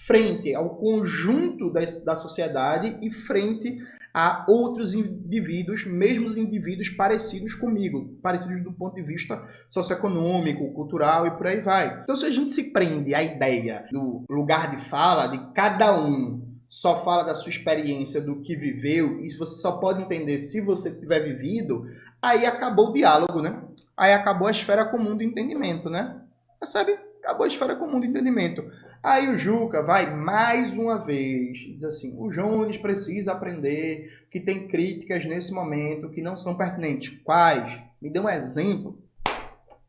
S1: frente ao conjunto da sociedade e frente a outros indivíduos, mesmo indivíduos parecidos comigo, parecidos do ponto de vista socioeconômico, cultural e por aí vai. Então, se a gente se prende à ideia do lugar de fala, de cada um só fala da sua experiência, do que viveu, e você só pode entender se você tiver vivido, aí acabou o diálogo, né? Aí acabou a esfera comum do entendimento, né? Sabe? Acabou a esfera comum do entendimento. Aí o Juca vai mais uma vez, diz assim: o Jones precisa aprender que tem críticas nesse momento que não são pertinentes. Quais? Me dê um exemplo.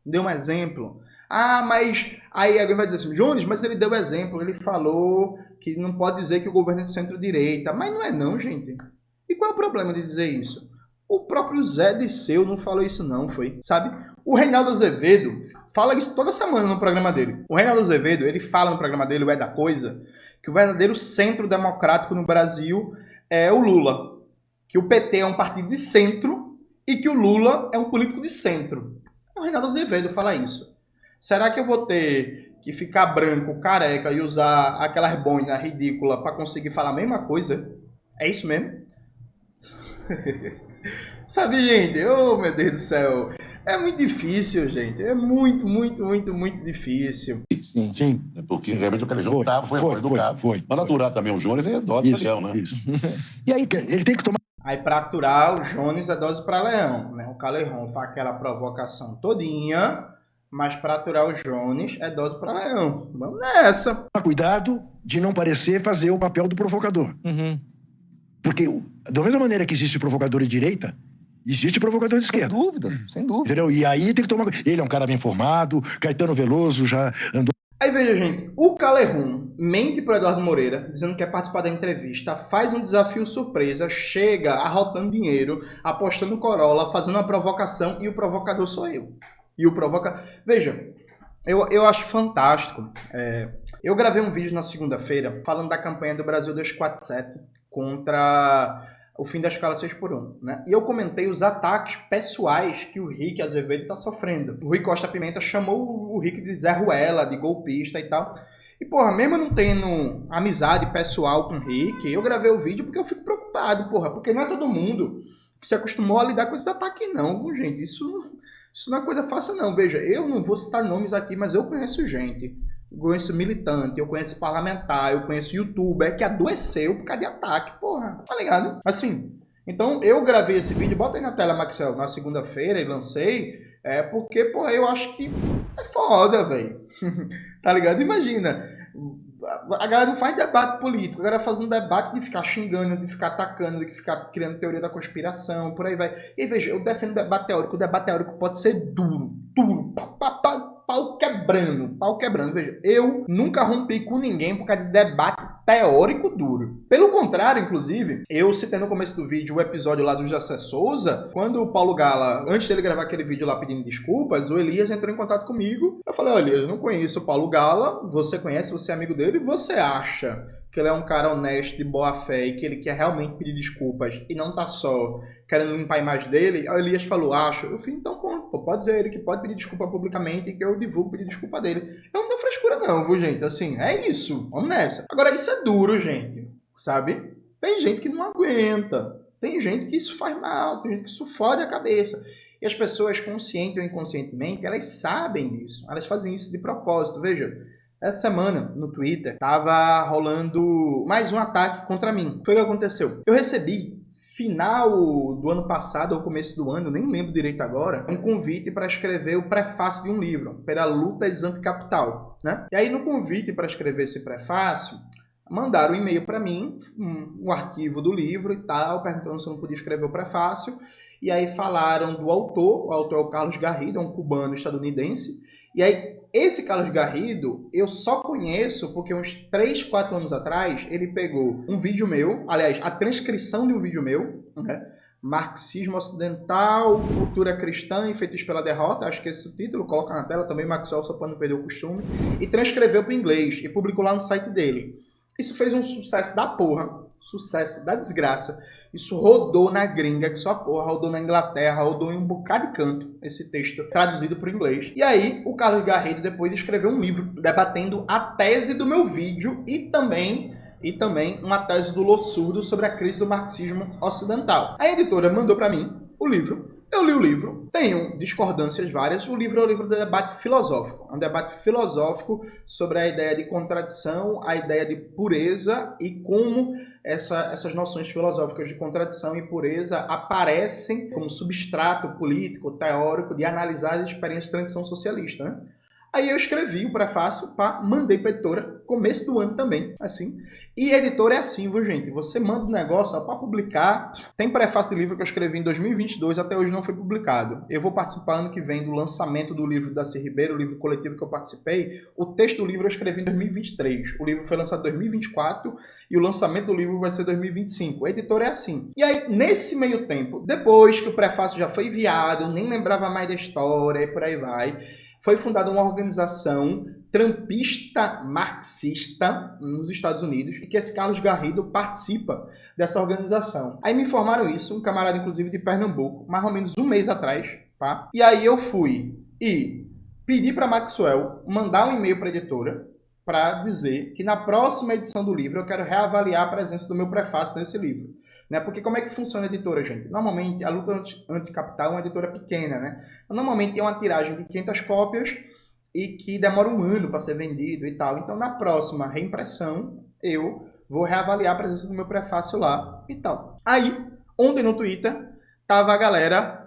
S1: Me dê um exemplo. Ah, mas... Aí alguém vai dizer assim: Jones, mas ele deu exemplo, ele falou que não pode dizer que o governo é de centro-direita. Mas não é não, gente. E qual é o problema de dizer isso? O próprio Zé Disseu não falou isso não, foi? Sabe? O Reinaldo Azevedo fala isso toda semana no programa dele. O Reinaldo Azevedo, ele fala no programa dele, o É da Coisa, que o verdadeiro centro democrático no Brasil é o Lula. Que o PT é um partido de centro e que o Lula é um político de centro. O Reinaldo Azevedo fala isso. Será que eu vou ter que ficar branco, careca e usar aquelas boinas ridículas para conseguir falar a mesma coisa? É isso mesmo? Sabe, gente? Oh, meu Deus do céu. É muito difícil, gente. É muito, muito, muito, muito difícil.
S3: Sim. Sim.
S4: Porque realmente o Calejão foi educado.
S3: Foi.
S4: Mas aturar também o Jones é dose pra leão, né?
S3: Isso. E aí, ele tem que tomar...
S1: Aí, para aturar o Jones é dose para leão, né? O Calejão faz aquela provocação todinha, mas para aturar o Jones é dose para leão. Vamos nessa.
S3: Cuidado de não parecer fazer o papel do provocador.
S2: Uhum.
S3: Porque, da mesma maneira que existe provocador de direita, existe provocador de esquerda.
S2: Sem dúvida, sem dúvida.
S3: Entendeu? E aí tem que tomar... Ele é um cara bem formado, Caetano Veloso já andou...
S1: Aí veja, gente, o Calejão mente pro Eduardo Moreira, dizendo que quer participar da entrevista, faz um desafio surpresa, chega arrotando dinheiro, apostando Corolla, fazendo uma provocação, e o provocador sou eu. E o provoca... Veja, eu acho fantástico. Eu gravei um vídeo na segunda-feira falando da campanha do Brasil 247 contra o fim da escala 6x1, né? E eu comentei os ataques pessoais que o Rick Azevedo está sofrendo. O Rui Costa Pimenta chamou o Rick de Zé Ruela, de golpista e tal. E, porra, mesmo não tendo amizade pessoal com o Rick, eu gravei o vídeo porque eu fico preocupado, porra, porque não é todo mundo que se acostumou a lidar com esses ataques, não, viu, gente? Isso não é coisa fácil, não. Veja, eu não vou citar nomes aqui, mas eu conheço gente. Eu conheço militante, eu conheço parlamentar, eu conheço youtuber que adoeceu por causa de ataque, porra. Tá ligado? Assim, então eu gravei esse vídeo, bota aí na tela, Maxwell, na segunda-feira e lancei, porque, porra, eu acho que é foda, velho. Tá ligado? Imagina, a galera não faz debate político, a galera faz um debate de ficar xingando, de ficar atacando, de ficar criando teoria da conspiração, por aí vai. E veja, eu defendo o debate teórico pode ser duro, pau quebrando. Veja, eu nunca rompi com ninguém por causa de debate teórico duro. Pelo contrário, inclusive, eu citei no começo do vídeo o episódio lá do José Souza, quando o Paulo Gala, antes dele gravar aquele vídeo lá pedindo desculpas, o Elias entrou em contato comigo. Eu falei, olha, eu não conheço o Paulo Gala, você conhece, você é amigo dele, você acha que ele é um cara honesto, de boa fé e que ele quer realmente pedir desculpas e não tá só querendo limpar a imagem dele? Aí o Elias falou, acho. Eu falei, então pode dizer ele que pode pedir desculpa publicamente e que eu divulgo pedir desculpa dele. Eu não tenho frescura não, viu, gente? Assim, é isso. Vamos nessa. Agora, isso é duro, gente. Sabe? Tem gente que não aguenta. Tem gente que isso faz mal. Tem gente que isso fode a cabeça. E as pessoas, consciente ou inconscientemente, elas sabem disso. Elas fazem isso de propósito. Veja, essa semana, no Twitter, tava rolando mais um ataque contra mim. Foi o que aconteceu. Eu recebi, final do ano passado, ou começo do ano, nem lembro direito agora, um convite para escrever o prefácio de um livro, Pela Lutas Anticapital, né? E aí, no convite para escrever esse prefácio, mandaram um e-mail para mim, um arquivo do livro e tal, perguntando se eu não podia escrever o prefácio. E aí falaram do autor, o autor é o Carlos Garrido, é um cubano estadunidense. E aí, esse Carlos Garrido, eu só conheço porque uns 3, 4 anos atrás, ele pegou um vídeo meu, aliás, a transcrição de um vídeo meu, né? Marxismo Ocidental, Cultura Cristã e Feitos pela Derrota, acho que esse é o título, coloca na tela também, Maxwell, só para não perder o costume, e transcreveu para o inglês e publicou lá no site dele. Isso fez um sucesso da porra, sucesso da desgraça. Isso rodou na gringa, que só porra, rodou na Inglaterra, rodou em um bocado de canto, esse texto traduzido para o inglês. E aí, o Carlos Garrido depois escreveu um livro debatendo a tese do meu vídeo e também uma tese do Lossurdo sobre a crise do marxismo ocidental. A editora mandou para mim o livro. Eu li o livro, tenho discordâncias várias. O livro é um livro de debate filosófico. É um debate filosófico sobre a ideia de contradição, a ideia de pureza e como essas noções filosóficas de contradição e pureza aparecem como substrato político, teórico, de analisar as experiências de transição socialista, né? Aí eu escrevi o prefácio, mandei para a editora, começo do ano também, assim. E a editora é assim, viu, gente? Você manda um negócio para publicar. Tem prefácio de livro que eu escrevi em 2022, até hoje não foi publicado. Eu vou participar ano que vem do lançamento do livro da Darcy Ribeiro, o livro coletivo que eu participei. O texto do livro eu escrevi em 2023. O livro foi lançado em 2024 e o lançamento do livro vai ser em 2025. A editora é assim. E aí, nesse meio tempo, depois que o prefácio já foi enviado, eu nem lembrava mais da história e por aí vai, foi fundada uma organização trampista marxista nos Estados Unidos e que esse Carlos Garrido participa dessa organização. Aí me informaram isso, um camarada inclusive de Pernambuco, mais ou menos um mês atrás, tá? E aí eu fui e pedi para Maxwell mandar um e-mail para a editora para dizer que na próxima edição do livro eu quero reavaliar a presença do meu prefácio nesse livro. Né? Porque como é que funciona a editora, gente? Normalmente, a Luta Anticapital é uma editora pequena, né? Normalmente tem uma tiragem de 500 cópias e que demora um ano para ser vendido e tal. Então, na próxima reimpressão, eu vou reavaliar a presença do meu prefácio lá e tal. Aí, ontem no Twitter, tava a galera...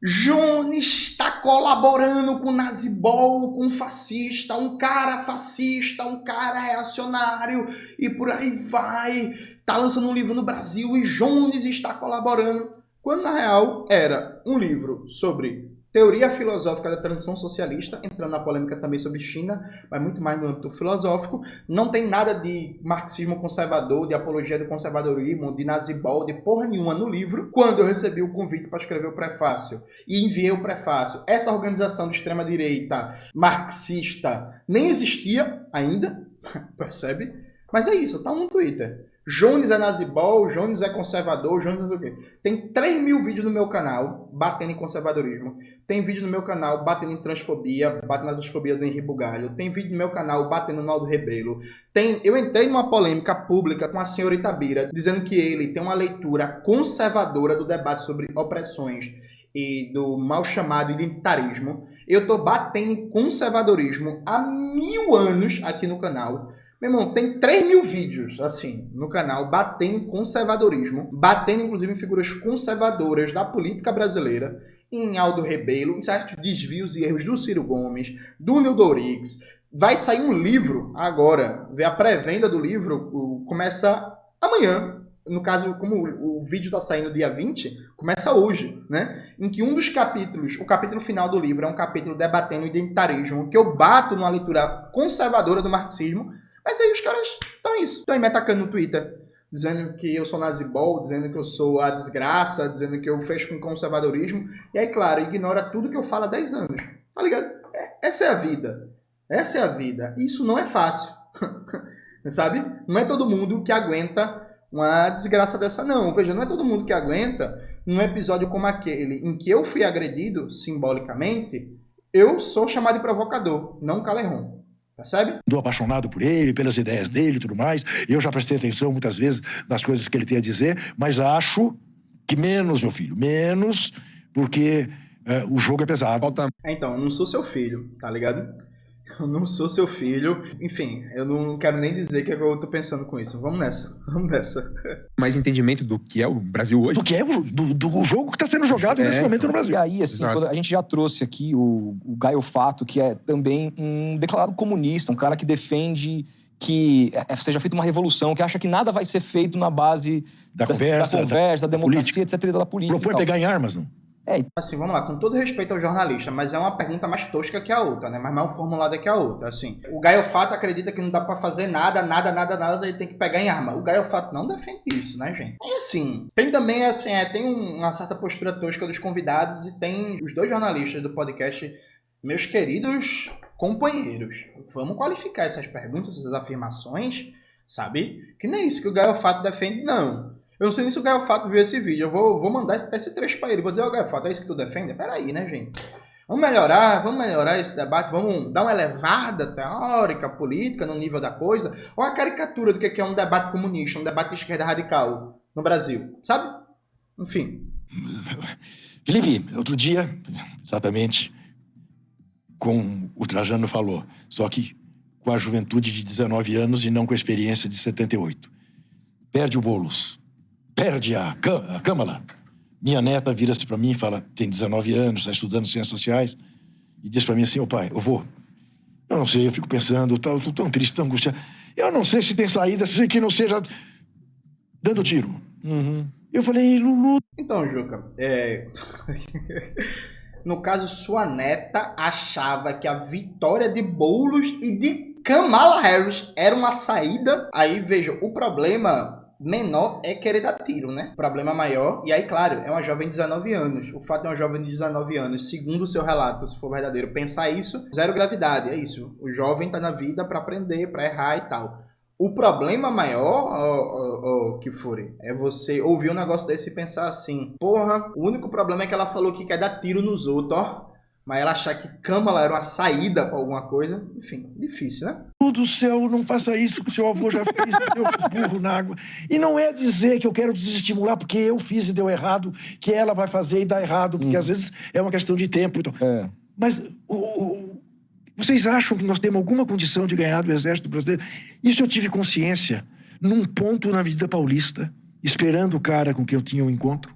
S1: Jones está colaborando com o Nazibol, com o fascista, um cara fascista, um cara reacionário e por aí vai. Tá lançando um livro no Brasil e Jones está colaborando. Quando, na real, era um livro sobre teoria filosófica da transição socialista, entrando na polêmica também sobre China, mas muito mais no âmbito filosófico. Não tem nada de marxismo conservador, de apologia do conservadorismo, de Nazibol, de porra nenhuma no livro. Quando eu recebi o convite para escrever o prefácio e enviei o prefácio, essa organização de extrema-direita marxista nem existia ainda, percebe? Mas é isso, tá no Twitter. Jones é nazibol, Jones é conservador, Jones não sei o quê. Tem 3 mil vídeos no meu canal batendo em conservadorismo. Tem vídeo no meu canal batendo em transfobia, batendo na transfobia do Henri Bugalho. Tem vídeo no meu canal batendo no Aldo Rebelo. Eu entrei numa polêmica pública com a senhorita Bira, dizendo que ele tem uma leitura conservadora do debate sobre opressões e do mal chamado identitarismo. Eu tô batendo em conservadorismo há 1000 anos aqui no canal. Meu irmão, tem 3 mil vídeos, assim, no canal, batendo em conservadorismo, batendo, inclusive, em figuras conservadoras da política brasileira, em Aldo Rebelo, em certos desvios e erros do Ciro Gomes, do Nildo Ourix. Vai sair um livro agora, a pré-venda do livro começa amanhã. No caso, como o vídeo está saindo dia 20, começa hoje, né? Em que um dos capítulos, o capítulo final do livro, é um capítulo debatendo o identitarismo, que eu bato numa leitura conservadora do marxismo. Mas aí os caras estão aí me atacando no Twitter, dizendo que eu sou nazibol, dizendo que eu sou a desgraça, dizendo que eu fecho com conservadorismo. E aí, claro, ignora tudo que eu falo há 10 anos. Tá ligado? Essa é a vida. Essa é a vida. E isso não é fácil. Sabe? Não é todo mundo que aguenta uma desgraça dessa, não. Veja, não é todo mundo que aguenta num episódio como aquele, em que eu fui agredido simbolicamente, eu sou chamado de provocador, não Calerron. Percebe?
S3: Estou apaixonado por ele, pelas ideias dele e tudo mais. Eu já prestei atenção muitas vezes nas coisas que ele tem a dizer, mas acho que menos, meu filho, menos, porque o jogo é pesado.
S1: Então, eu não sou seu filho, tá ligado? Eu não sou seu filho. Enfim, eu não quero nem dizer o que eu tô pensando com isso. Vamos nessa.
S5: Mais entendimento do que é o Brasil hoje?
S3: Do que é do jogo que está sendo jogado nesse momento no Brasil.
S2: E aí, assim, quando a gente já trouxe aqui o Gaio Fato, que é também um declarado comunista, um cara que defende que seja feita uma revolução, que acha que nada vai ser feito na base
S3: da conversa,
S2: da democracia, etc., da política.
S3: Propõe pegar em armas, não?
S1: Assim, vamos lá, com todo respeito ao jornalista, mas é uma pergunta mais tosca que a outra, né? Mas mal formulada que a outra, assim. O Gaio Fato acredita que não dá pra fazer nada, ele tem que pegar em arma. O Gaio Fato não defende isso, né, gente? E assim, tem também, assim, tem uma certa postura tosca dos convidados e tem os 2 jornalistas do podcast, meus queridos companheiros. Vamos qualificar essas perguntas, essas afirmações, sabe? Que nem isso que o Gaio Fato defende, não. Eu não sei nem se o Gaio Fato viu esse vídeo. Eu vou mandar esse trecho pra ele. Vou dizer, Gaio Fato, é isso que tu defende? Peraí, né, gente? Vamos melhorar esse debate. Vamos dar uma elevada teórica, política no nível da coisa. Ou a caricatura do que é um debate comunista, um debate de esquerda radical no Brasil. Sabe? Enfim.
S3: Felipe, outro dia, exatamente, como o Trajano falou, só que com a juventude de 19 anos e não com a experiência de 78. Perde o Boulos. Perde a Câmara. Minha neta vira-se para mim e fala, tem 19 anos, está estudando ciências sociais, e diz para mim assim, pai, eu vou. Eu não sei, eu fico pensando, eu tô tão triste, tão angustiado. Eu não sei se tem saída, se que não seja dando tiro.
S2: Uhum.
S3: Eu falei, Lulu...
S1: Então, Juca, no caso, sua neta achava que a vitória de Boulos e de Kamala Harris era uma saída. Aí, veja, o problema menor é querer dar tiro, né? O problema maior, e aí, claro, é uma jovem de 19 anos. O fato de uma jovem de 19 anos, segundo o seu relato, se for verdadeiro, pensar isso, zero gravidade, é isso. O jovem tá na vida pra aprender, pra errar e tal. O problema maior, que for, é você ouvir um negócio desse e pensar assim, porra, o único problema é que ela falou que quer dar tiro nos outros, ó. Mas ela achar que Câmara era uma saída pra alguma coisa, enfim, difícil, né?
S3: Do céu, não faça isso que o seu avô já fez e deu os burros na água. E não é dizer que eu quero desestimular porque eu fiz e deu errado, que ela vai fazer e dá errado, porque às vezes é uma questão de tempo. Então. Mas vocês acham que nós temos alguma condição de ganhar do Exército Brasileiro? Isso eu tive consciência num ponto na vida paulista, esperando o cara com quem eu tinha um encontro.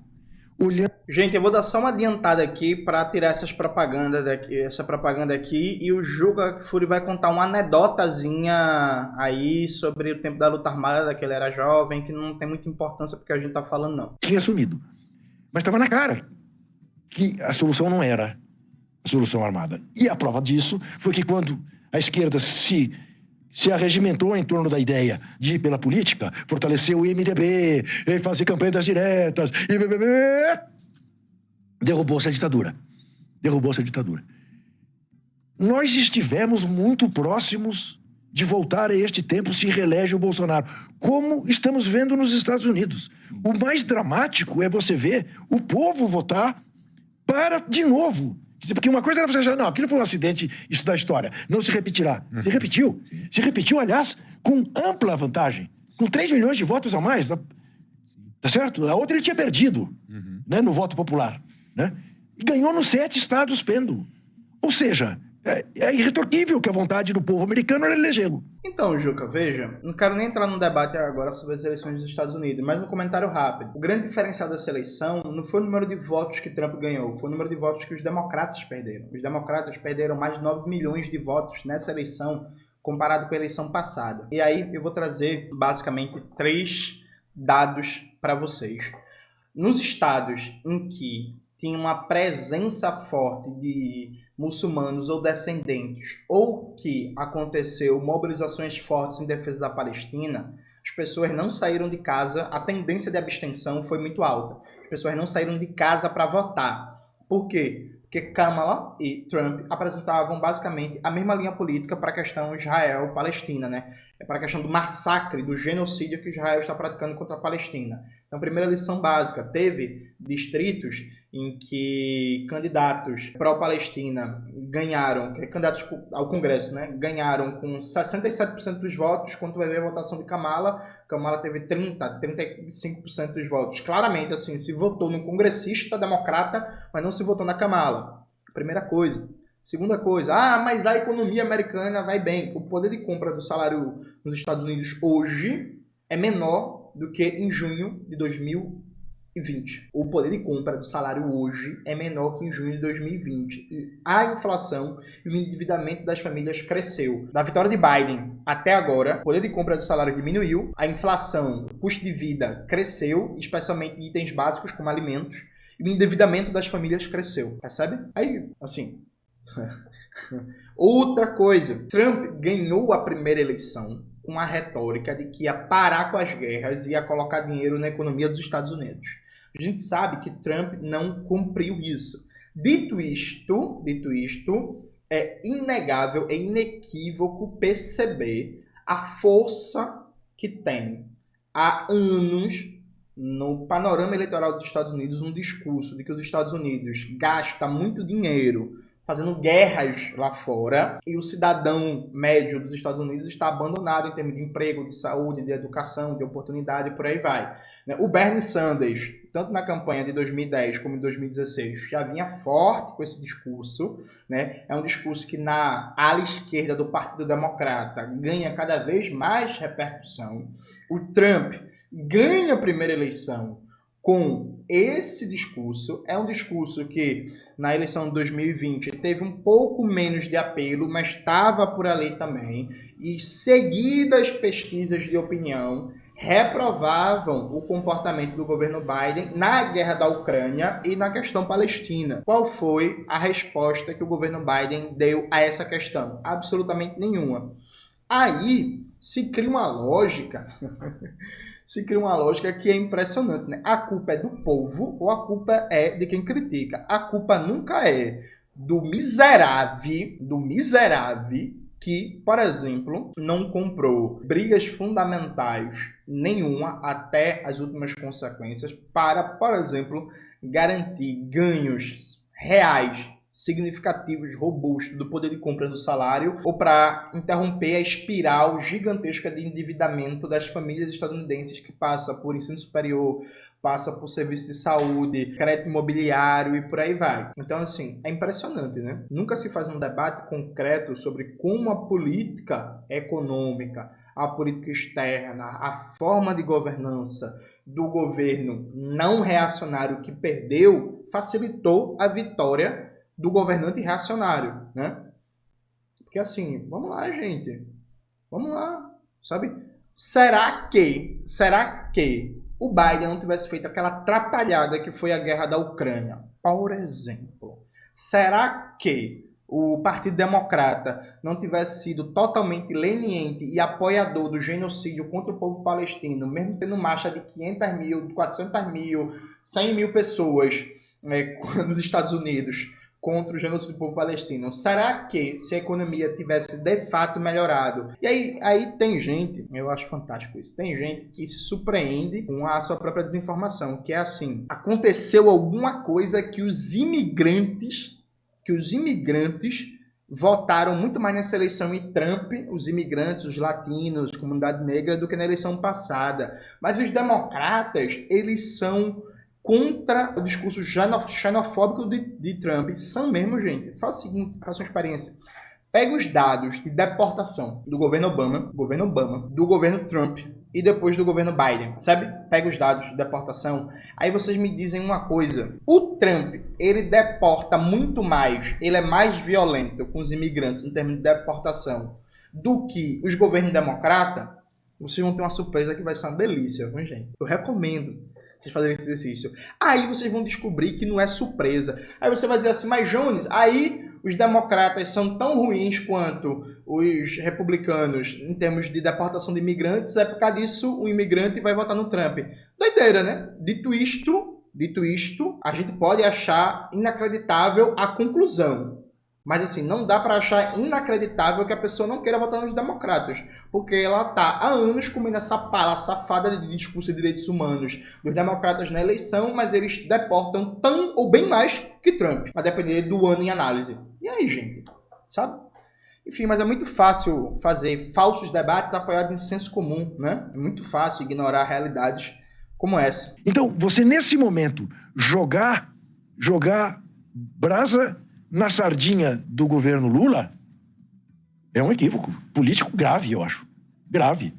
S3: Olhando...
S1: Gente, eu vou dar só uma adiantada aqui para tirar essa propaganda aqui e o Juca Kfouri vai contar uma anedotazinha aí sobre o tempo da luta armada, que ele era jovem, que não tem muita importância porque a gente tá falando, não.
S3: Tinha assumido. Mas estava na cara que a solução não era a solução armada. E a prova disso foi que quando a esquerda se arregimentou em torno da ideia de ir pela política, fortalecer o MDB, e fazer campanhas diretas, derrubou-se a ditadura. Nós estivemos muito próximos de voltar a este tempo se reelege o Bolsonaro, como estamos vendo nos Estados Unidos. O mais dramático é você ver o povo votar para de novo. Porque uma coisa era você achar, não, aquilo foi um acidente, isso da história, não se repetirá. Se repetiu. Se repetiu, aliás, com ampla vantagem. Com 3 milhões de votos a mais, tá certo? A outra ele tinha perdido, né, no voto popular, né? E ganhou nos 7 estados pêndulo. Ou seja, é irretorquível que a vontade do povo americano era elegê-lo.
S1: Então, Juca, veja, não quero nem entrar num debate agora sobre as eleições dos Estados Unidos, mas um comentário rápido. O grande diferencial dessa eleição não foi o número de votos que Trump ganhou, foi o número de votos que os democratas perderam. Os democratas perderam mais de 9 milhões de votos nessa eleição, comparado com a eleição passada. E aí eu vou trazer, basicamente, 3 dados para vocês. Nos estados em que tinha uma presença forte de muçulmanos ou descendentes, ou que aconteceu mobilizações fortes em defesa da Palestina, as pessoas não saíram de casa, a tendência de abstenção foi muito alta. As pessoas não saíram de casa para votar. Por quê? Porque Kamala e Trump apresentavam basicamente a mesma linha política para a questão Israel-Palestina, né? É para a questão do massacre, do genocídio que Israel está praticando contra a Palestina. Então, primeira lição básica, teve distritos em que candidatos pró-Palestina ganharam, candidatos ao Congresso, né, ganharam com 67% dos votos, quando vai ver a votação de Kamala teve 35% dos votos. Claramente, assim, se votou no congressista democrata, mas não se votou na Kamala. Primeira coisa. Segunda coisa, mas a economia americana vai bem. O poder de compra do salário nos Estados Unidos hoje é menor do que em junho de 2020. O poder de compra do salário hoje é menor que em junho de 2020. E a inflação e o endividamento das famílias cresceu. Da vitória de Biden até agora, o poder de compra do salário diminuiu, a inflação, o custo de vida cresceu, especialmente em itens básicos como alimentos, e o endividamento das famílias cresceu. Percebe? Aí, assim... Outra coisa, Trump ganhou a primeira eleição com a retórica de que ia parar com as guerras e ia colocar dinheiro na economia dos Estados Unidos. A gente sabe que Trump não cumpriu isso. Dito isto, é inegável, é inequívoco perceber a força que tem há anos no panorama eleitoral dos Estados Unidos um discurso de que os Estados Unidos gastam muito dinheiro fazendo guerras lá fora, e o cidadão médio dos Estados Unidos está abandonado em termos de emprego, de saúde, de educação, de oportunidade, e por aí vai. O Bernie Sanders, tanto na campanha de 2010 como em 2016, já vinha forte com esse discurso, né? É um discurso que na ala esquerda do Partido Democrata ganha cada vez mais repercussão. O Trump ganha a primeira eleição com esse discurso. É um discurso que na eleição de 2020 teve um pouco menos de apelo, mas estava por ali também. E seguidas pesquisas de opinião reprovavam o comportamento do governo Biden na guerra da Ucrânia e na questão palestina. Qual foi a resposta que o governo Biden deu a essa questão? Absolutamente nenhuma. Aí se cria uma lógica... que é impressionante, né? A culpa é do povo ou a culpa é de quem critica? A culpa nunca é do miserável que, por exemplo, não comprou brigas fundamentais nenhuma até as últimas consequências para, por exemplo, garantir ganhos reais significativos, robustos do poder de compra do salário, ou para interromper a espiral gigantesca de endividamento das famílias estadunidenses que passa por ensino superior, passa por serviço de saúde, crédito imobiliário e por aí vai. Então, assim, é impressionante, né? Nunca se faz um debate concreto sobre como a política econômica, a política externa, a forma de governança do governo não reacionário que perdeu facilitou a vitória do governante reacionário, né? Porque assim, vamos lá, gente. Vamos lá, sabe? Será que o Biden não tivesse feito aquela atrapalhada que foi a guerra da Ucrânia, por exemplo? Será que o Partido Democrata não tivesse sido totalmente leniente e apoiador do genocídio contra o povo palestino, mesmo tendo marcha de 500 mil, 400 mil, 100 mil pessoas nos Estados Unidos, contra o genocídio do povo palestino. Será que se a economia tivesse de fato melhorado? E aí tem gente, eu acho fantástico isso, tem gente que se surpreende com a sua própria desinformação, que é assim, aconteceu alguma coisa que os imigrantes votaram muito mais nessa eleição em Trump, os imigrantes, os latinos, comunidade negra, do que na eleição passada. Mas os democratas, eles são contra o discurso xenofóbico de Trump. São mesmo, gente. Faça o seguinte, faça uma experiência. Pega os dados de deportação do governo Obama, do governo Trump e depois do governo Biden, sabe? Pega os dados de deportação. Aí vocês me dizem uma coisa. O Trump, ele deporta muito mais, ele é mais violento com os imigrantes em termos de deportação do que os governos democratas. Vocês vão ter uma surpresa que vai ser uma delícia, viu, gente? Eu recomendo vocês fazerem esse exercício. Aí vocês vão descobrir que não é surpresa. Aí você vai dizer assim, mas Jones, aí os democratas são tão ruins quanto os republicanos em termos de deportação de imigrantes, é por causa disso o imigrante vai votar no Trump. Doideira, né? Dito isto, a gente pode achar inacreditável a conclusão. Mas assim, não dá para achar inacreditável que a pessoa não queira votar nos democratas. Porque ela está há anos comendo essa pala safada de discurso de direitos humanos dos democratas na eleição, mas eles deportam tão ou bem mais que Trump, a depender do ano em análise. E aí, gente? Sabe? Enfim, mas é muito fácil fazer falsos debates apoiados em senso comum, né? É muito fácil ignorar realidades como essa.
S3: Então, você nesse momento jogar brasa na sardinha do governo Lula é um equívoco político grave, eu acho. Grave.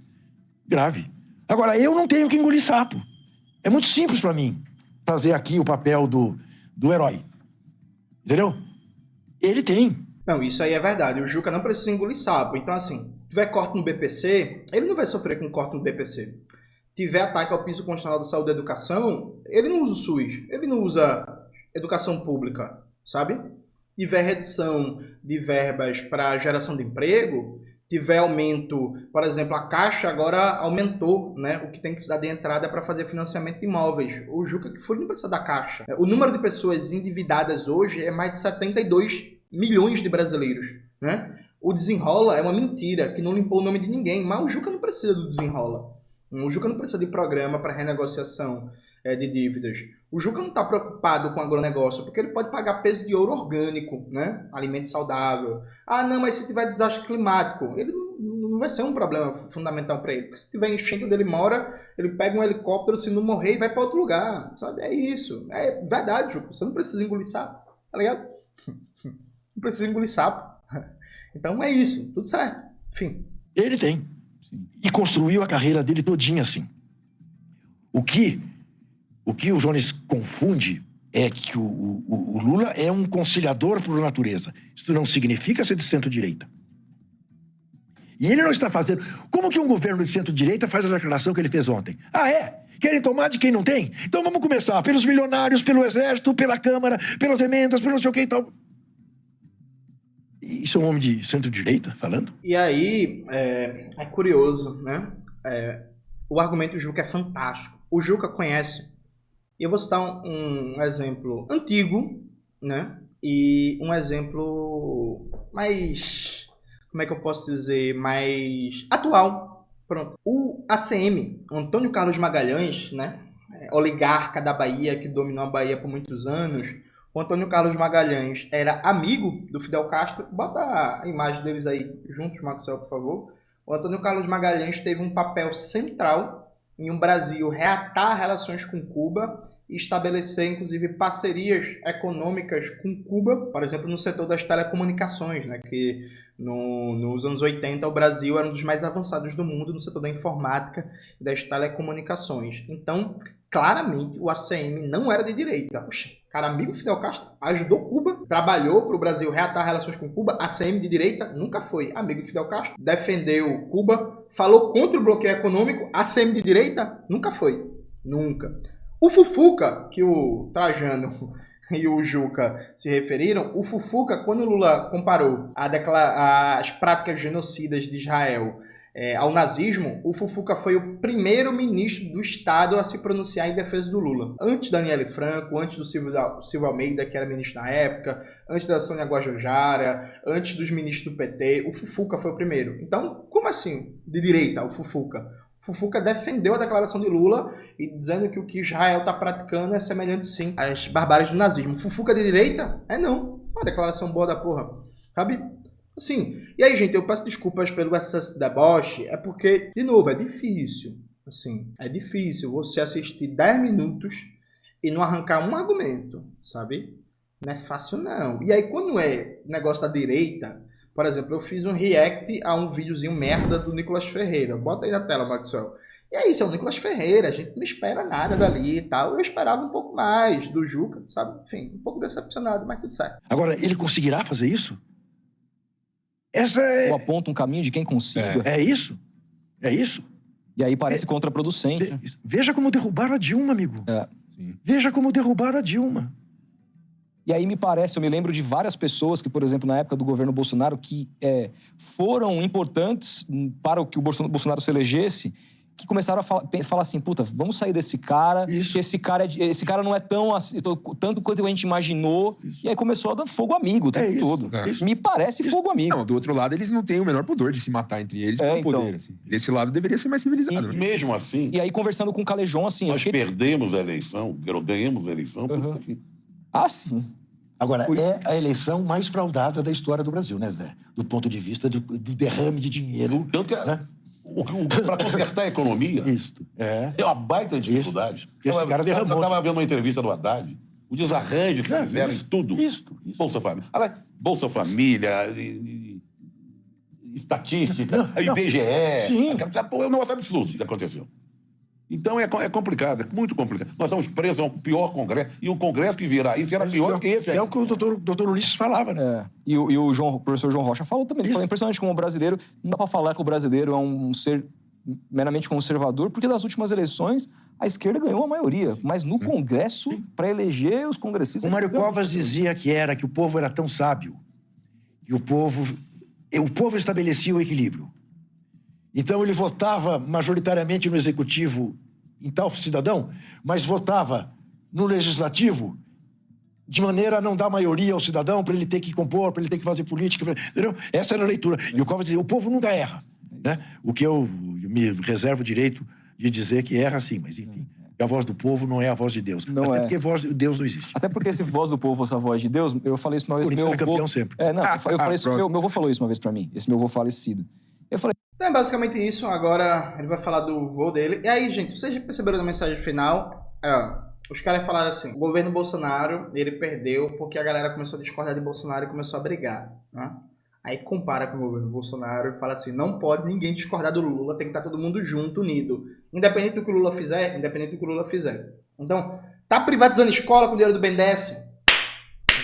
S3: Agora, eu não tenho que engolir sapo. É muito simples pra mim fazer aqui o papel do herói. Entendeu? Ele tem.
S1: Não, isso aí é verdade. O Juca não precisa engolir sapo. Então, assim, tiver corte no BPC, ele não vai sofrer com corte no BPC. Tiver ataque ao piso constitucional da saúde e da educação, ele não usa o SUS. Ele não usa educação pública, sabe? Tiver redução de verbas para geração de emprego, tiver aumento, por exemplo, a Caixa agora aumentou, né, o que tem que se dar de entrada para fazer financiamento de imóveis. O Juca que foi não precisa da Caixa. O número de pessoas endividadas hoje é mais de 72 milhões de brasileiros, né? O Desenrola é uma mentira, que não limpou o nome de ninguém, mas o Juca não precisa do Desenrola. O Juca não precisa de programa para renegociação de dívidas. O Juca não está preocupado com agronegócio, porque ele pode pagar peso de ouro orgânico, né? Alimento saudável. Ah, não, mas se tiver desastre climático, ele não vai ser um problema fundamental para ele. Porque se tiver enchente onde ele mora, ele pega um helicóptero, se não morrer, e vai para outro lugar, sabe? É isso. É verdade, Juca. Você não precisa engolir sapo, tá ligado? Não precisa engolir sapo. Então é isso, tudo certo. Enfim.
S3: Ele tem. Sim. E construiu a carreira dele todinha assim. O que o Jones confunde é que o Lula é um conciliador por natureza. Isso não significa ser de centro-direita. E ele não está fazendo... Como que um governo de centro-direita faz a declaração que ele fez ontem? Ah, é? Querem tomar de quem não tem? Então vamos começar pelos milionários, pelo exército, pela Câmara, pelas emendas, pelo não sei o que e tal. Isso é um homem de centro-direita falando?
S1: E aí, é curioso, né? O argumento do Juca é fantástico. O Juca conhece... E eu vou citar um exemplo antigo, né? E um exemplo mais... Como é que eu posso dizer? Mais atual. Pronto. O ACM, Antônio Carlos Magalhães, né? Oligarca da Bahia, que dominou a Bahia por muitos anos. O Antônio Carlos Magalhães era amigo do Fidel Castro. Bota a imagem deles aí juntos, Maxwell, por favor. O Antônio Carlos Magalhães teve um papel central em um Brasil reatar relações com Cuba e estabelecer, inclusive, parcerias econômicas com Cuba, por exemplo, no setor das telecomunicações, né, que nos anos 80 o Brasil era um dos mais avançados do mundo no setor da informática e das telecomunicações. Então, claramente, o ACM não era de direita. Oxe, cara, amigo Fidel Castro, ajudou Cuba, trabalhou para o Brasil reatar relações com Cuba. ACM de direita nunca foi amigo de Fidel Castro, defendeu Cuba, falou contra o bloqueio econômico. ACM de direita nunca foi, nunca. O Fufuca, que o Trajano e o Juca se referiram, o Fufuca, quando o Lula comparou as práticas genocidas de Israel ao nazismo, o Fufuca foi o primeiro ministro do Estado a se pronunciar em defesa do Lula. Antes da Aniele Franco, antes do Silvio Almeida, que era ministro na época, antes da Sônia Guajajara, antes dos ministros do PT, o Fufuca foi o primeiro. Então, como assim, de direita, o Fufuca? O Fufuca defendeu a declaração de Lula e dizendo que o que Israel está praticando é semelhante, sim, às barbáries do nazismo. Fufuca de direita? Não. Uma declaração boa da porra. Sabe? Assim. E aí, gente, eu peço desculpas pelo excesso de deboche, é porque, de novo, é difícil. Assim, é difícil você assistir 10 minutos e não arrancar um argumento, sabe? Não é fácil, não. E aí, quando é negócio da direita... Por exemplo, eu fiz um react a um videozinho merda do Nicolas Ferreira. Bota aí na tela, Maxwell. E é isso, é o Nicolas Ferreira. A gente não espera nada dali e tal. Eu esperava um pouco mais do Juca, sabe? Enfim, um pouco decepcionado, mas tudo certo.
S3: Agora, ele conseguirá fazer isso?
S2: Eu aponto um caminho de quem consiga.
S3: É isso? É isso?
S2: E aí parece contraproducente.
S3: Veja como derrubaram a Dilma, amigo. Veja como derrubaram a Dilma.
S2: E aí me parece, eu me lembro de várias pessoas que, por exemplo, na época do governo Bolsonaro, que foram importantes para que o Bolsonaro se elegesse, que começaram a falar assim, puta, vamos sair desse cara, que esse cara não é tanto quanto a gente imaginou. Isso. E aí começou a dar fogo amigo o tempo todo. Me parece fogo amigo.
S5: Não, do outro lado, eles não têm o menor pudor de se matar entre eles pelo poder. Assim. Desse lado, deveria ser mais civilizado.
S4: Mesmo assim...
S2: E aí, conversando com o Calejão, assim...
S4: Nós perdemos a eleição, ganhamos a eleição,
S2: sim.
S3: Agora, é a eleição mais fraudada da história do Brasil, né, Zé? Do ponto de vista do derrame de dinheiro.
S4: Tanto que para consertar a economia é uma baita dificuldade.
S3: Porque esse cara derramou.
S4: Eu estava vendo uma entrevista do Haddad, o desarranjo que fizeram em tudo.
S3: Isso.
S4: Bolsa Família. Bolsa Família, estatística, IBGE.
S3: Sim.
S4: É um negócio absurdo que aconteceu. Então é complicado, é muito complicado. Nós estamos presos ao pior Congresso, e o Congresso que virá isso era pior que esse.
S3: É o que o doutor Ulisses falava, né?
S2: E o professor João Rocha falou também. Ele falou, impressionante como o brasileiro, não dá pra falar que o brasileiro é um ser meramente conservador, porque nas últimas eleições a esquerda ganhou a maioria. Mas no Congresso, para eleger os congressistas...
S3: O Mário Covas dizia que o povo era tão sábio, que o povo estabelecia o equilíbrio. Então, ele votava majoritariamente no executivo em tal cidadão, mas votava no legislativo de maneira a não dar maioria ao cidadão, para ele ter que compor, para ele ter que fazer política. Entendeu? Essa era a leitura. E o Covas dizia, o povo nunca erra. Né? O que eu me reservo o direito de dizer que erra sim, mas enfim. A voz do povo não é a voz de Deus. Até porque voz de Deus não existe.
S2: Até porque se voz do povo fosse a voz de Deus, eu falei isso uma vez...
S3: Por isso ele é campeão sempre.
S2: Eu falei isso, meu avô falou isso uma vez pra mim, esse meu avô falecido. Eu falei...
S1: Então é basicamente isso, agora ele vai falar do voo dele. E aí, gente, vocês já perceberam na mensagem final? Os caras falaram assim, o governo Bolsonaro, ele perdeu porque a galera começou a discordar de Bolsonaro e começou a brigar, né? Aí compara com o governo Bolsonaro e fala assim, não pode ninguém discordar do Lula, tem que estar todo mundo junto, unido. Independente do que o Lula fizer, Então, tá privatizando escola com o dinheiro do BNDES?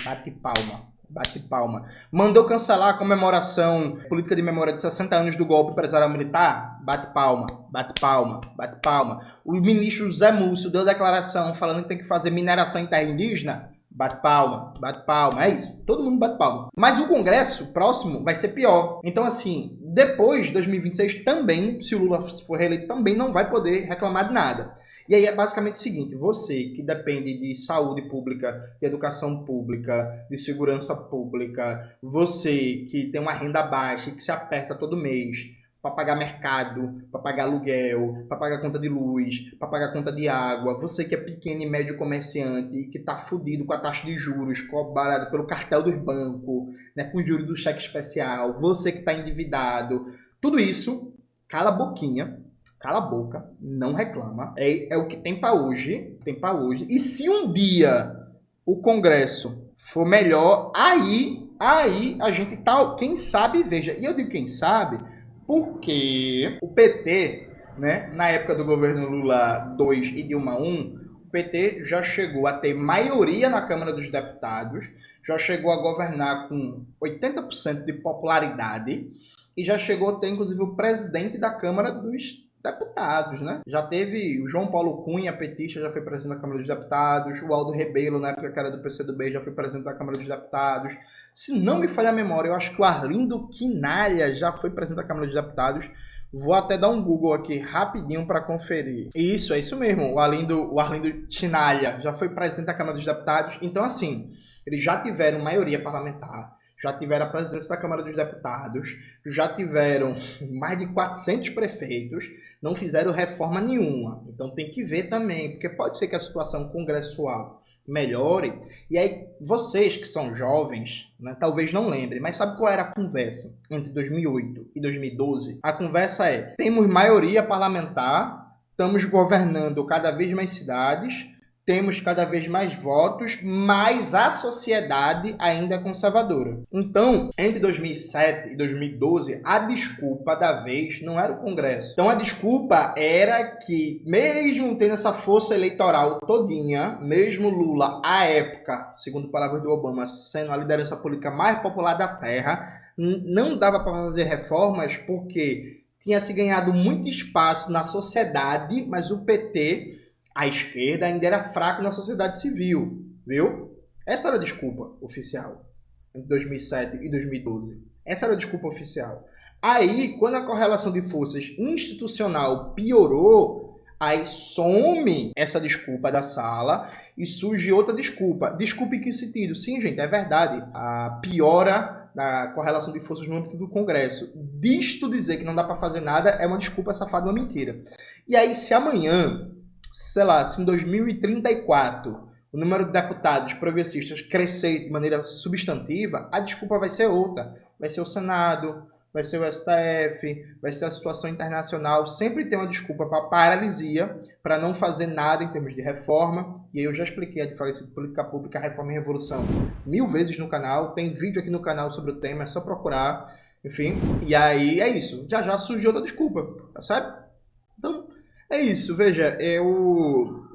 S1: Bate palma. Mandou cancelar a comemoração, política de memória de 60 anos do golpe empresarial militar? Bate palma. O ministro Zé Múcio deu declaração falando que tem que fazer mineração em terra indígena? Bate palma. É isso. Todo mundo bate palma. Mas o Congresso próximo vai ser pior. Então, assim, depois de 2026 também, se o Lula for reeleito, também não vai poder reclamar de nada. E aí é basicamente o seguinte, você que depende de saúde pública, de educação pública, de segurança pública, você que tem uma renda baixa e que se aperta todo mês para pagar mercado, para pagar aluguel, para pagar conta de luz, para pagar conta de água, você que é pequeno e médio comerciante e que está fudido com a taxa de juros cobrada pelo cartel dos bancos, né, com juros do cheque especial, você que está endividado, tudo isso, cala a boquinha, cala a boca, não reclama. É o que tem para hoje. E se um dia o Congresso for melhor, aí a gente tá, quem sabe, veja. E eu digo quem sabe, porque o PT, né, na época do governo Lula 2 e Dilma 1, o PT já chegou a ter maioria na Câmara dos Deputados, já chegou a governar com 80% de popularidade e já chegou a ter, inclusive, o presidente da Câmara dos Deputados, né? Já teve o João Paulo Cunha, petista, já foi presidente da Câmara dos Deputados, o Aldo Rebelo, na época que era do PCdoB, já foi presidente da Câmara dos Deputados. Se não me falha a memória, eu acho que o Arlindo Quinalha já foi presidente da Câmara dos Deputados. Vou até dar um Google aqui rapidinho para conferir. Isso, é isso mesmo. O Arlindo Chinalha já foi presidente da Câmara dos Deputados. Então, assim, eles já tiveram maioria parlamentar, já tiveram a presidência da Câmara dos Deputados, já tiveram mais de 400 prefeitos, não fizeram reforma nenhuma. Então tem que ver também, porque pode ser que a situação congressual melhore, e aí vocês que são jovens, né, talvez não lembrem, mas sabe qual era a conversa entre 2008 e 2012? A conversa é, temos maioria parlamentar, estamos governando cada vez mais cidades, temos cada vez mais votos, mas a sociedade ainda é conservadora. Então, entre 2007 e 2012, a desculpa da vez não era o Congresso. Então, a desculpa era que, mesmo tendo essa força eleitoral todinha, mesmo Lula, à época, segundo palavras do Obama, sendo a liderança política mais popular da Terra, não dava para fazer reformas porque tinha se ganhado muito espaço na sociedade, mas o PT... a esquerda ainda era fraca na sociedade civil, viu? Essa era a desculpa oficial, entre 2007 e 2012. Essa era a desculpa oficial. Aí, quando a correlação de forças institucional piorou, aí some essa desculpa da sala e surge outra desculpa. Desculpa em que sentido? Sim, gente, é verdade. A piora da correlação de forças no âmbito do Congresso. Disto dizer que não dá para fazer nada é uma desculpa safada, uma mentira. E aí, se amanhã... sei lá, se em 2034 o número de deputados progressistas crescer de maneira substantiva, a desculpa vai ser outra. Vai ser o Senado, vai ser o STF, vai ser a situação internacional. Sempre tem uma desculpa para paralisia, para não fazer nada em termos de reforma. E aí eu já expliquei a diferença de política pública, reforma e revolução 1000 vezes no canal. Tem vídeo aqui no canal sobre o tema, é só procurar. Enfim, e aí é isso. Já surgiu outra desculpa, tá certo? Então... é isso, veja,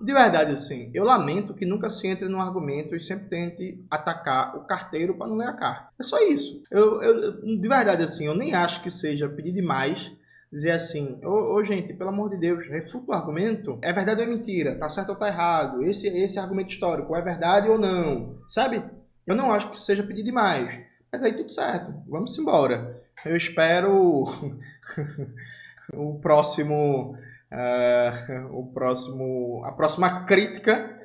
S1: de verdade assim, eu lamento que nunca se entre no argumento e sempre tente atacar o carteiro para não ler a carta. É só isso. De verdade assim, eu nem acho que seja pedir demais dizer assim, gente, pelo amor de Deus, refuta o argumento, é verdade ou é mentira, tá certo ou tá errado, esse argumento histórico é verdade ou não, sabe? Eu não acho que seja pedir demais, mas aí tudo certo, vamos embora. Eu espero a próxima crítica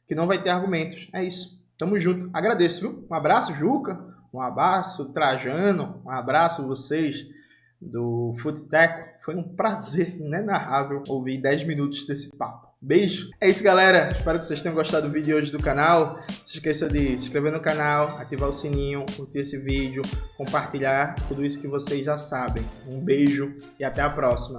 S1: que não vai ter argumentos. É isso. Tamo junto. Agradeço, viu? Um abraço, Juca. Um abraço, Trajano. Um abraço vocês do Futeteco. Foi um prazer inenarrável ouvir 10 minutos desse papo. Beijo. É isso, galera. Espero que vocês tenham gostado do vídeo hoje do canal. Não se esqueça de se inscrever no canal, ativar o sininho, curtir esse vídeo, compartilhar tudo isso que vocês já sabem. Um beijo e até a próxima.